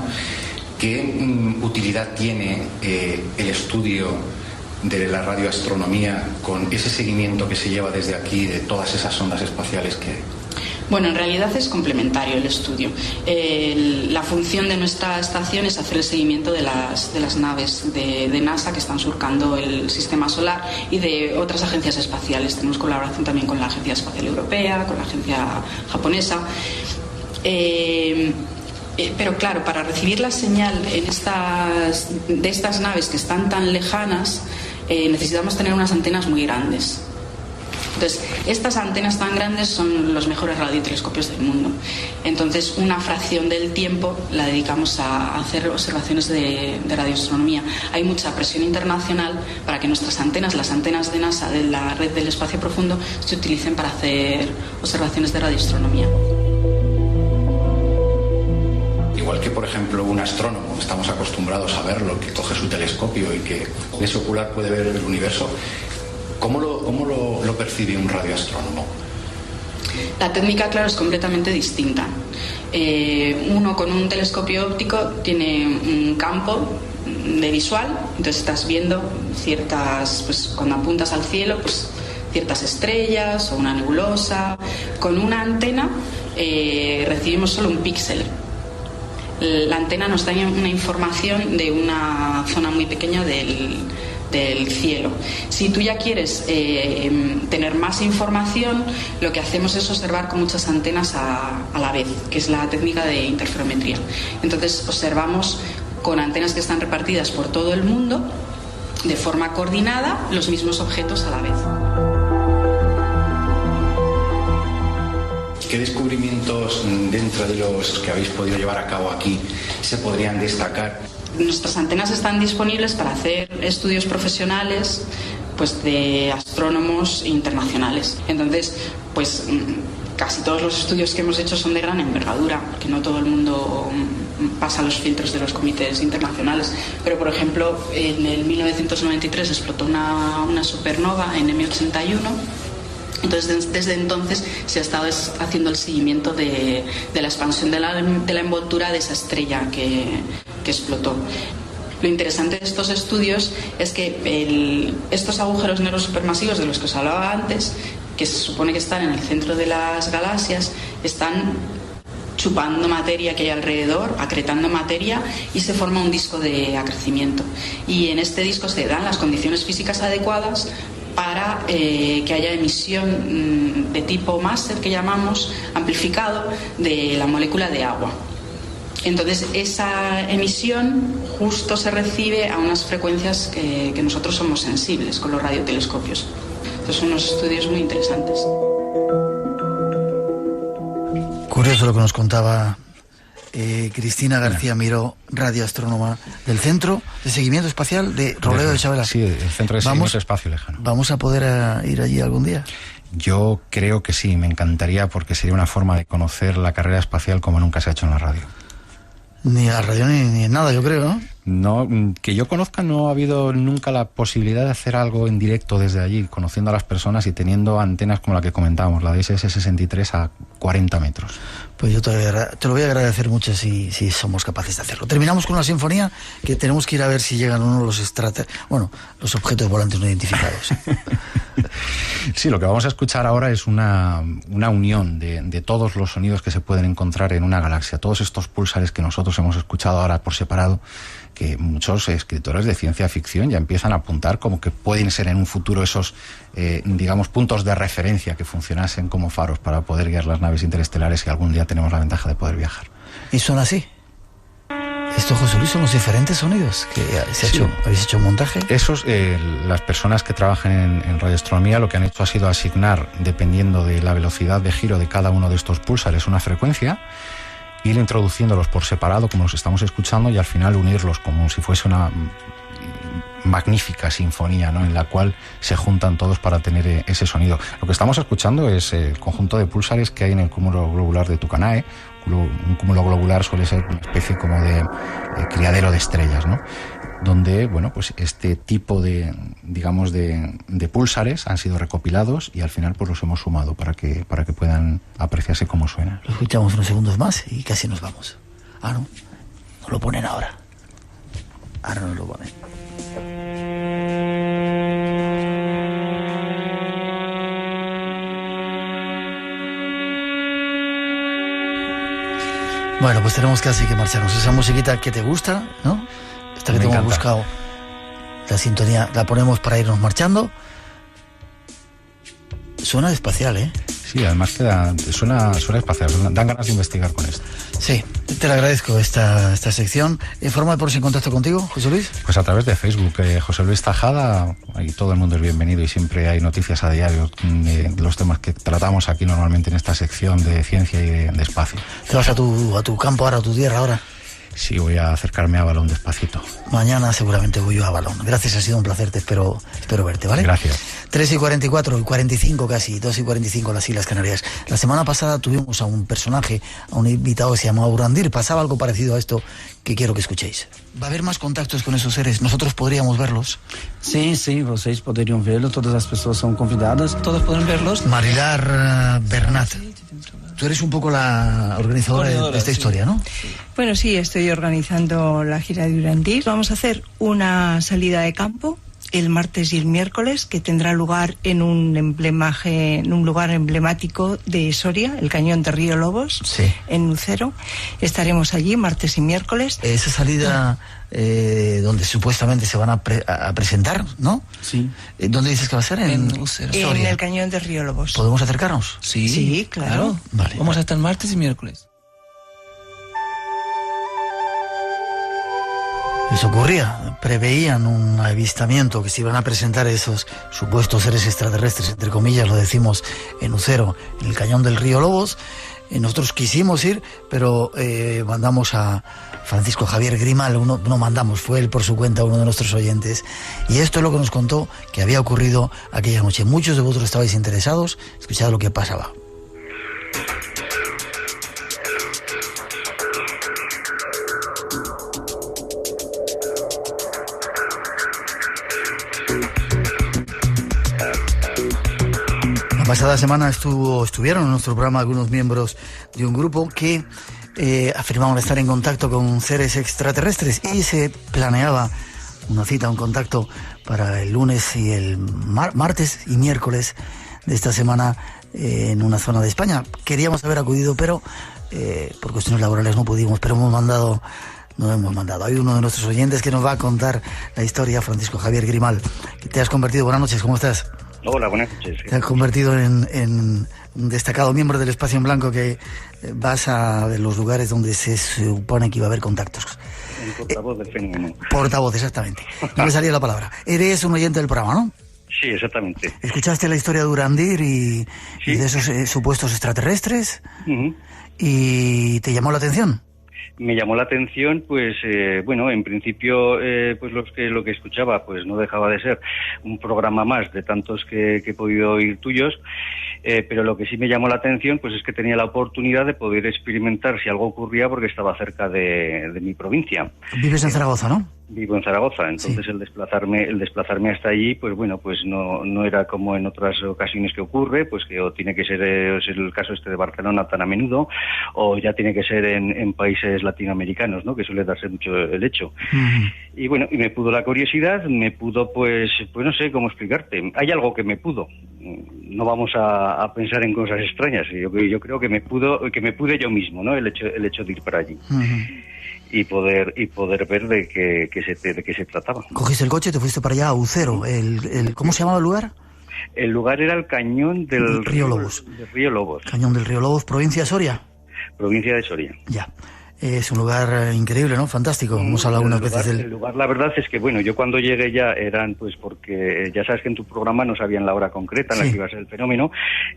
¿Qué utilidad tiene el estudio de la radioastronomía con ese seguimiento que se lleva desde aquí de todas esas ondas espaciales que hay? Bueno, en realidad es complementario el estudio. La función de nuestra estación es hacer el seguimiento de las naves de NASA que están surcando el sistema solar y de otras agencias espaciales. Tenemos colaboración también con la Agencia Espacial Europea, con la agencia japonesa. Pero claro, para recibir la señal de estas naves que están tan lejanas, necesitamos tener unas antenas muy grandes. Entonces, estas antenas tan grandes son los mejores radiotelescopios del mundo. Entonces, una fracción del tiempo la dedicamos a hacer observaciones de radioastronomía. Hay mucha presión internacional para que nuestras antenas, las antenas de NASA de la Red del Espacio Profundo, se utilicen para hacer observaciones de radioastronomía. Igual que, por ejemplo, un astrónomo, estamos acostumbrados a verlo, que coge su telescopio y que con ese ocular puede ver el universo. ¿Cómo lo percibe un radioastrónomo? La técnica, claro, es completamente distinta. Uno con un telescopio óptico tiene un campo de visual, entonces estás viendo pues cuando apuntas al cielo, pues ciertas estrellas o una nebulosa. Con una antena recibimos solo un píxel. La antena nos da una información de una zona muy pequeña del cielo. Si tú ya quieres tener más información, lo que hacemos es observar con muchas antenas a la vez, que es la técnica de interferometría. Entonces observamos con antenas que están repartidas por todo el mundo de forma coordinada los mismos objetos a la vez. ¿Qué descubrimientos dentro de los que habéis podido llevar a cabo aquí se podrían destacar? Nuestras antenas están disponibles para hacer estudios profesionales, pues de astrónomos internacionales. Entonces, pues casi todos los estudios que hemos hecho son de gran envergadura, porque no todo el mundo pasa los filtros de los comités internacionales. Pero, por ejemplo, en el 1993 explotó una supernova en M81. Entonces, desde entonces se ha estado haciendo el seguimiento de la expansión de la envoltura de esa estrella que explotó. Lo interesante de estos estudios es que estos agujeros negros supermasivos de los que os hablaba antes, que se supone que están en el centro de las galaxias, están chupando materia que hay alrededor, acretando materia, y se forma un disco de acrecimiento. Y en este disco se dan las condiciones físicas adecuadas para que haya emisión de tipo máster, que llamamos, amplificado, de la molécula de agua. Entonces esa emisión justo se recibe a unas frecuencias que nosotros somos sensibles con los radiotelescopios. Entonces son unos estudios muy interesantes. Curioso lo que nos contaba Cristina García Miró, radioastrónoma del Centro de Seguimiento Espacial de Robledo de Chabela. Sí, el Centro de Seguimiento Espacio Lejano. ¿Vamos a poder ir allí algún día? Yo creo que sí, me encantaría, porque sería una forma de conocer la carrera espacial como nunca se ha hecho en la radio. Ni a la radio ni en nada, yo creo, ¿no? No, que yo conozca, no ha habido nunca la posibilidad de hacer algo en directo desde allí, conociendo a las personas y teniendo antenas como la que comentábamos, la de SS-63 a 40 metros. Pues yo te lo voy a agradecer mucho si somos capaces de hacerlo. Terminamos con una sinfonía que tenemos que ir a ver si llegan uno los objetos volantes no identificados. Sí, lo que vamos a escuchar ahora es una unión de todos los sonidos que se pueden encontrar en una galaxia, todos estos púlsares que nosotros hemos escuchado ahora por separado, que muchos escritores de ciencia ficción ya empiezan a apuntar como que pueden ser en un futuro esos, digamos, puntos de referencia que funcionasen como faros para poder guiar las naves interestelares, y algún día tenemos la ventaja de poder viajar. ¿Y son así? Esto, José Luis, son los diferentes sonidos que habéis hecho un montaje. Esos, las personas que trabajan en radioastronomía lo que han hecho ha sido asignar, dependiendo de la velocidad de giro de cada uno de estos púlsares, una frecuencia, ir introduciéndolos por separado como los estamos escuchando, y al final unirlos como si fuese una magnífica sinfonía, ¿no?, en la cual se juntan todos para tener ese sonido. Lo que estamos escuchando es el conjunto de púlsares que hay en el cúmulo globular de Tucanae. Un cúmulo globular suele ser una especie como de criadero de estrellas, ¿no?, donde, bueno, pues este tipo de púlsares han sido recopilados y al final pues los hemos sumado para que puedan apreciarse cómo suena. Lo escuchamos unos segundos más y casi nos vamos. No lo ponen ahora. Ahora no lo ponen. Bueno, pues tenemos casi que marcharnos. Esa musiquita que te gusta, ¿no? Esta que hemos buscado, la sintonía, la ponemos para irnos marchando. Suena espacial, ¿eh? Sí, además suena espacial, dan ganas de investigar con esto. Sí, te lo agradezco esta sección. ¿Forma de ponerse en contacto contigo, José Luis? Pues a través de Facebook, José Luis Tajada, ahí todo el mundo es bienvenido y siempre hay noticias a diario de los temas que tratamos aquí normalmente en esta sección de ciencia y de espacio. ¿Te vas a tu campo ahora, a tu tierra ahora? Sí, voy a acercarme a Balón despacito. Mañana seguramente voy yo a Balón. Gracias, ha sido un placer, espero verte, ¿vale? Gracias. 3:44, 45 casi, 2:45 las Islas Canarias. La semana pasada tuvimos a un personaje, a un invitado que se llamaba Urandir. Pasaba algo parecido a esto que quiero que escuchéis. ¿Va a haber más contactos con esos seres? ¿Nosotros podríamos verlos? Sí, vocês poderiam verlo, todas las personas son convidadas, todos pueden verlos. Marilar Bernat, tú eres un poco la organizadora de esta historia, ¿no? Bueno, sí, estoy organizando la gira de Urandir. Vamos a hacer una salida de campo el martes y el miércoles, que tendrá lugar en un lugar emblemático de Soria, el Cañón de Río Lobos, sí, en Nucero. Estaremos allí martes y miércoles. Esa salida donde supuestamente se van a presentar, ¿no? Sí. ¿Dónde dices que va a ser? En Nucero. En el Cañón de Río Lobos. ¿Podemos acercarnos? Sí, claro. Vale, vamos hasta el martes y miércoles. Eso ocurría, preveían un avistamiento, que se iban a presentar esos supuestos seres extraterrestres, entre comillas, lo decimos, en Nucero, en el Cañón del Río Lobos. Nosotros quisimos ir, pero mandamos a Francisco Javier Grimal, fue él por su cuenta, uno de nuestros oyentes, y esto es lo que nos contó que había ocurrido aquella noche. Muchos de vosotros estabais interesados, escuchad lo que pasaba. La pasada semana estuvieron en nuestro programa algunos miembros de un grupo que afirmaban estar en contacto con seres extraterrestres, y se planeaba una cita, un contacto para el lunes y el martes y miércoles de esta semana en una zona de España. Queríamos haber acudido, pero por cuestiones laborales no pudimos, pero hemos mandado. Hay uno de nuestros oyentes que nos va a contar la historia, Francisco Javier Grimal, que te has convertido. Buenas noches, ¿cómo estás? Hola, buenas noches. Te has convertido en un destacado miembro del Espacio en Blanco, que vas a los lugares donde se supone que iba a haber contactos. Un portavoz del fenómeno. Portavoz, exactamente. No me salía la palabra. Eres un oyente del programa, ¿no? Sí, exactamente. ¿Escuchaste la historia de Urandir y de esos supuestos extraterrestres? ¿Y te llamó la atención? Me llamó la atención, pues, bueno, en principio, pues lo que escuchaba, pues no dejaba de ser un programa más de tantos que he podido oír tuyos, pero lo que sí me llamó la atención, pues es que tenía la oportunidad de poder experimentar si algo ocurría porque estaba cerca de mi provincia. Vives en Zaragoza, ¿no? Vivo en Zaragoza, entonces el desplazarme hasta allí, pues bueno, pues no era como en otras ocasiones que ocurre, pues que o tiene que ser es el caso este de Barcelona tan a menudo, o ya tiene que ser en países latinoamericanos, ¿no? Que suele darse mucho el hecho. Y bueno, y me pudo la curiosidad, pues no sé cómo explicarte. Hay algo que me pudo. No vamos a pensar en cosas extrañas. Yo creo que me pude yo mismo, ¿no? El hecho de ir para allí. Y poder ver de qué se trataba. Cogiste el coche y te fuiste para allá, a Ucero. ¿Cómo se llamaba el lugar? El lugar era el Cañón del Río Lobos. Río Lobos. Cañón del Río Lobos, provincia de Soria. Provincia de Soria. Ya. Es un lugar increíble, ¿no? Fantástico. Hemos hablado unas veces del... El lugar, la verdad es que, bueno, yo cuando llegué ya eran, pues porque ya sabes que en tu programa no sabían la hora concreta en la que iba a ser el fenómeno,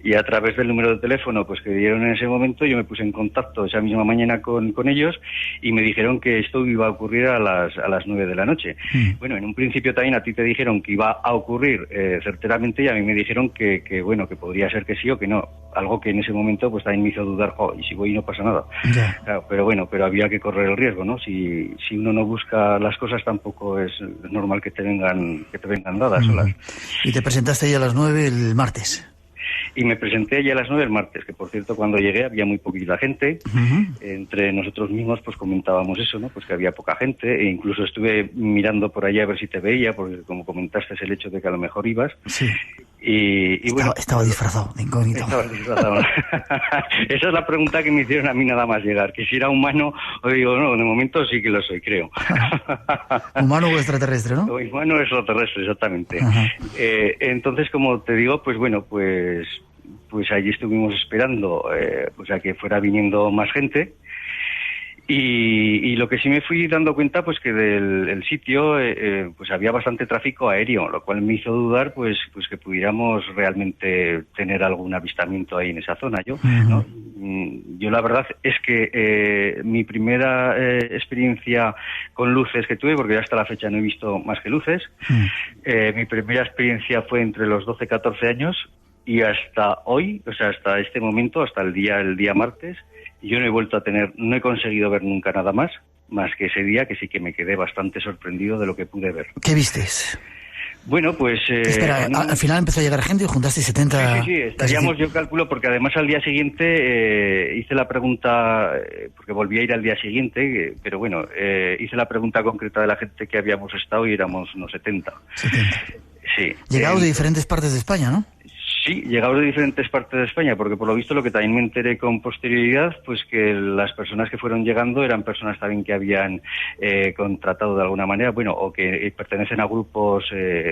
y a través del número de teléfono pues que dieron en ese momento, yo me puse en contacto esa misma mañana con ellos y me dijeron que esto iba a ocurrir a las 9 de la noche. Bueno, en un principio también a ti te dijeron que iba a ocurrir certeramente, y a mí me dijeron que bueno, que podría ser que sí o que no. Algo que en ese momento pues también me hizo dudar, y si voy no pasa nada. Claro, pero había que correr el riesgo, ¿no? Si uno no busca las cosas, tampoco es normal que te vengan dadas solas. Y te presentaste ahí a las 9 el martes. Y me presenté allí a las 9 el martes, que por cierto cuando llegué había muy poquita gente. Entre nosotros mismos pues comentábamos eso, ¿no? Pues que había poca gente, e incluso estuve mirando por allá a ver si te veía, porque como comentaste es el hecho de que a lo mejor ibas. Sí. Y bueno, estaba disfrazado de incógnito. Estaba disfrazado. Esa es la pregunta que me hicieron a mí nada más llegar, que si era humano, o digo, no, de momento sí que lo soy, creo. ¿Humano o extraterrestre, no? Humano o extraterrestre, exactamente. Entonces, como te digo, pues bueno, pues allí estuvimos esperando pues a que fuera viniendo más gente. Y lo que sí me fui dando cuenta, pues que del sitio pues había bastante tráfico aéreo, lo cual me hizo dudar pues que pudiéramos realmente tener algún avistamiento ahí en esa zona. Yo la verdad es que mi primera experiencia con luces que tuve, porque ya hasta la fecha no he visto más que luces, mi primera experiencia fue entre los 12 y 14 años, y hasta hoy, o sea, hasta este momento, hasta el día martes, yo no he conseguido ver nunca nada más que ese día, que sí que me quedé bastante sorprendido de lo que pude ver. ¿Qué vistes? Bueno, pues... Espera, al final empezó a llegar gente y juntaste 70... Sí, estaríamos, yo calculo, porque además al día siguiente hice la pregunta, porque volví a ir al día siguiente, pero bueno, hice la pregunta concreta de la gente que habíamos estado y éramos unos 70. 70. Sí. Llegados de diferentes partes de España, ¿no? Sí, llegados de diferentes partes de España, porque por lo visto lo que también me enteré con posterioridad, pues que las personas que fueron llegando eran personas también que habían contratado de alguna manera, bueno, o que pertenecen a grupos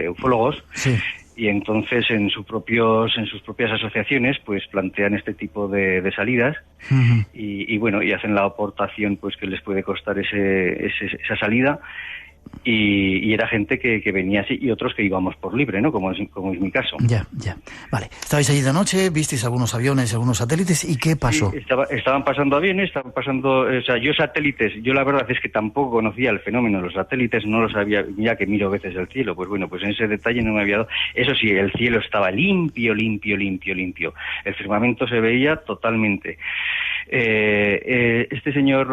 ufólogos. Sí. Y entonces en sus propias asociaciones pues plantean este tipo de salidas y bueno, y hacen la aportación pues que les puede costar esa salida. Y era gente que venía así, y otros que íbamos por libre, ¿no? Como es mi caso. Ya. Vale. ¿Estabais allí de noche? ¿Visteis algunos aviones, algunos satélites? ¿Y qué pasó? Sí, estaban pasando aviones, o sea, yo satélites, yo la verdad es que tampoco conocía el fenómeno, los satélites no los sabía, ya que miro veces el cielo, pues bueno, pues en ese detalle no me había dado. Eso sí, el cielo estaba limpio. El firmamento se veía totalmente. Este señor...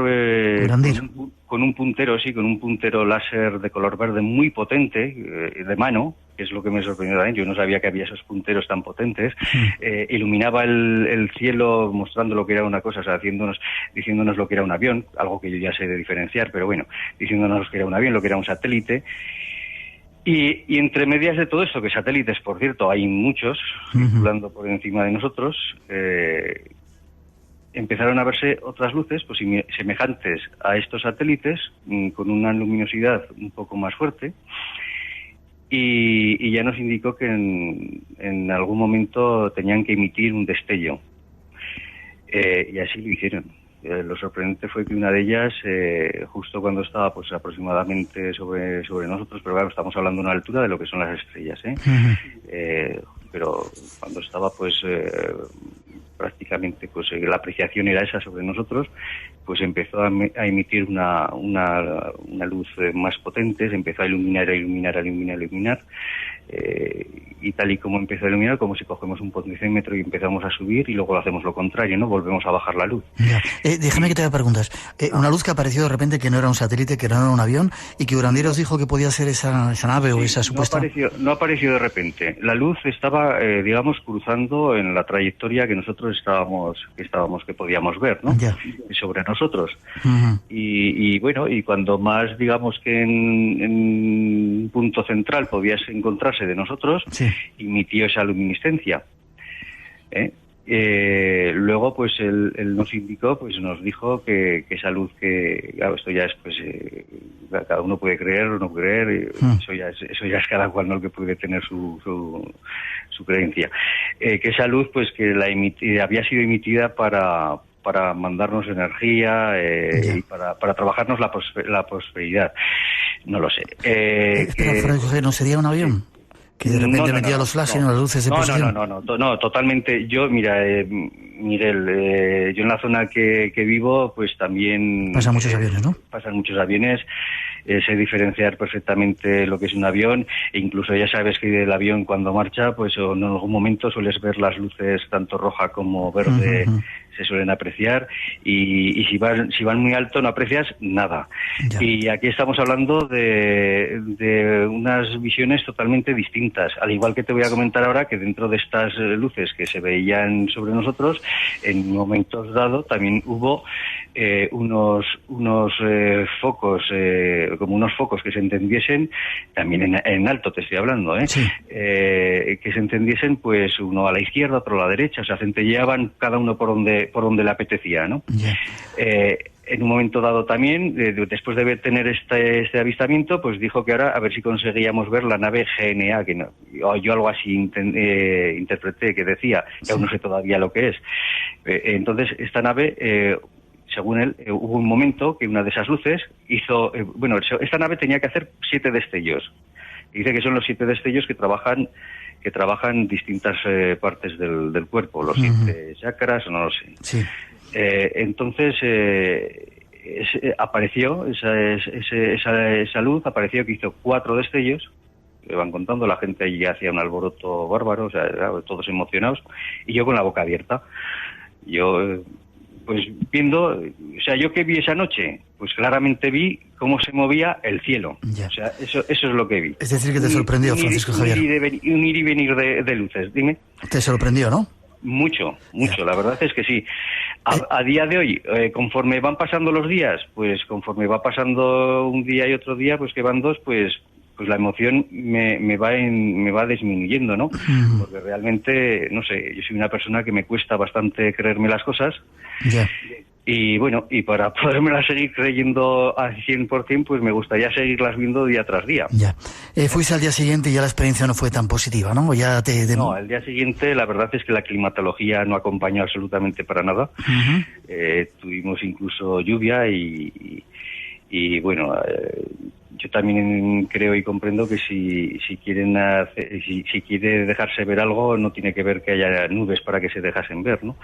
con un puntero láser de color verde muy potente, de mano, que es lo que me sorprendió también, yo no sabía que había esos punteros tan potentes, iluminaba el cielo mostrando lo que era una cosa, o sea, diciéndonos lo que era un avión, algo que yo ya sé de diferenciar, pero bueno, diciéndonos que era un avión, lo que era un satélite. Y entre medias de todo esto, que satélites, por cierto, hay muchos circulando por encima de nosotros, empezaron a verse otras luces pues semejantes a estos satélites, con una luminosidad un poco más fuerte, y ya nos indicó que en algún momento tenían que emitir un destello. Y así lo hicieron. Lo sorprendente fue que una de ellas, justo cuando estaba pues aproximadamente sobre nosotros, pero claro, estamos hablando de una altura de lo que son las estrellas, pero cuando estaba pues prácticamente pues la apreciación era esa sobre nosotros, pues empezó a emitir una luz más potente, se empezó a iluminar, y tal y como empezó a iluminar, como si cogemos un potenciómetro y empezamos a subir y luego hacemos lo contrario, ¿no? Volvemos a bajar la luz. Déjame que te haga preguntas. Una luz que apareció de repente, que no era un satélite, que no era un avión, y que Urandir os dijo que podía ser esa nave o esa supuesta... No apareció de repente. La luz estaba, digamos, cruzando en la trayectoria que nosotros que podíamos ver, ¿no? Sobre nosotros. Y bueno, y cuando más, digamos, que en un punto central podía encontrarse de nosotros, emitió esa luminiscencia. Luego pues él nos indicó, pues nos dijo que esa luz, que claro, esto ya es pues cada uno puede creer o no creer, eso ya es cada cual, ¿no?, el que puede tener su creencia, que esa luz pues que había sido emitida para mandarnos energía y para trabajarnos la prosperidad. No lo sé. Espera, José, ¿no sería un avión? Que de repente metía los flashes en las luces de posición. No, totalmente. Yo, mira, Miguel, yo en la zona que vivo, pues también... Pasan muchos aviones, ¿no? Pasan muchos aviones. Sé diferenciar perfectamente lo que es un avión, e incluso ya sabes que el avión cuando marcha, pues en algún momento sueles ver las luces tanto roja como verde, se suelen apreciar, y si van muy alto no aprecias nada. Y aquí estamos hablando de unas visiones totalmente distintas, al igual que te voy a comentar ahora que dentro de estas luces que se veían sobre nosotros, en momentos dados también hubo unos focos, como unos focos que se encendiesen, también en alto te estoy hablando, que se encendiesen pues uno a la izquierda, otro a la derecha, o sea, centelleaban cada uno por donde le apetecía, ¿no? En un momento dado también, después de tener este avistamiento, pues dijo que ahora a ver si conseguíamos ver la nave GNA, que yo algo así interpreté, que decía, que aún no sé todavía lo que es. Entonces, esta nave... según él, hubo un momento que una de esas luces hizo... esta nave tenía que hacer 7 destellos. Y dice que son los 7 destellos que trabajan distintas partes del cuerpo, los 7 chakras, no lo sé. Entonces, apareció esa luz, apareció que hizo 4 destellos, que van contando, la gente allí hacía un alboroto bárbaro, o sea, todos emocionados, y yo con la boca abierta. Pues viendo, o sea, yo que vi esa noche, pues claramente vi cómo se movía el cielo. O sea, eso es lo que vi. Es decir, que te sorprendió, Francisco Javier. Un ir y venir de luces, dime. Te sorprendió, ¿no? Mucho, la verdad es que sí. A día de hoy, conforme van pasando los días, pues conforme va pasando un día y otro día, pues que van 2, pues la emoción me va disminuyendo, ¿no? Porque realmente, no sé, yo soy una persona que me cuesta bastante creerme las cosas. Y bueno, y para podérmelas seguir creyendo al 100%, pues me gustaría seguirlas viendo día tras día. Fuiste al día siguiente y ya la experiencia no fue tan positiva, ¿no? No, al día siguiente la verdad es que la climatología no acompañó absolutamente para nada. Tuvimos incluso lluvia y bueno... yo también creo y comprendo que si quiere dejarse ver algo, no tiene que ver que haya nubes para que se dejasen ver, ¿no?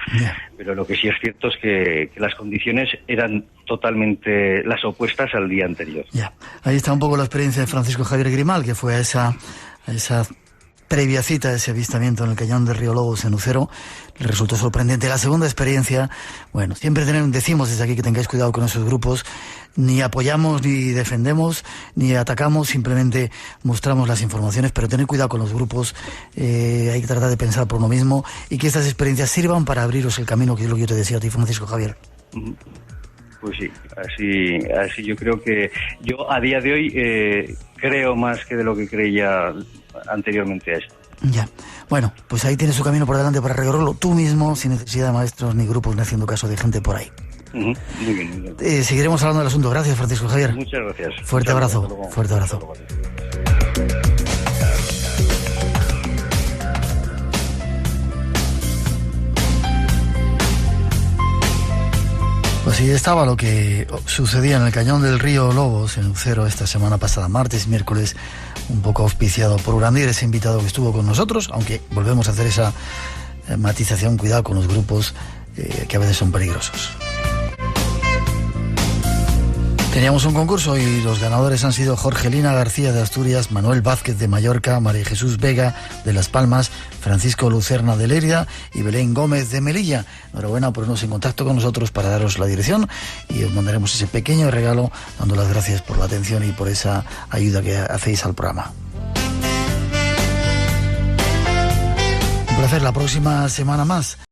Pero lo que sí es cierto es que las condiciones eran totalmente las opuestas al día anterior. Ahí está un poco la experiencia de Francisco Javier Grimal, que fue a esa previa cita, ese avistamiento en el cañón de Río Lobos en Ucero. Le resultó sorprendente. La segunda experiencia, bueno, siempre decimos desde aquí que tengáis cuidado con esos grupos. Ni apoyamos, ni defendemos, ni atacamos, simplemente mostramos las informaciones, pero tened cuidado con los grupos. Hay que tratar de pensar por uno mismo y que estas experiencias sirvan para abriros el camino, que es lo que yo te decía a ti, Francisco Javier. Pues sí, así yo creo que yo a día de hoy creo más que de lo que creía anteriormente a esto. Ya. Bueno, pues ahí tienes su camino por delante para recorrerlo tú mismo, sin necesidad de maestros ni grupos, ni haciendo caso de gente por ahí. Muy bien, muy bien. Seguiremos hablando del asunto. Gracias, Francisco Javier. Muchas gracias. Fuerte abrazo. Fuerte abrazo. Pues ahí estaba lo que sucedía en el cañón del río Lobos, en Ucero, esta semana pasada, martes y miércoles, un poco auspiciado por Urandir, ese invitado que estuvo con nosotros, aunque volvemos a hacer esa matización, cuidado con los grupos que a veces son peligrosos. Teníamos un concurso y los ganadores han sido Jorgelina García de Asturias, Manuel Vázquez de Mallorca, María Jesús Vega de Las Palmas, Francisco Lucerna de Lérida y Belén Gómez de Melilla. Enhorabuena por ponernos en contacto con nosotros para daros la dirección y os mandaremos ese pequeño regalo dando las gracias por la atención y por esa ayuda que hacéis al programa. Un placer, la próxima semana más.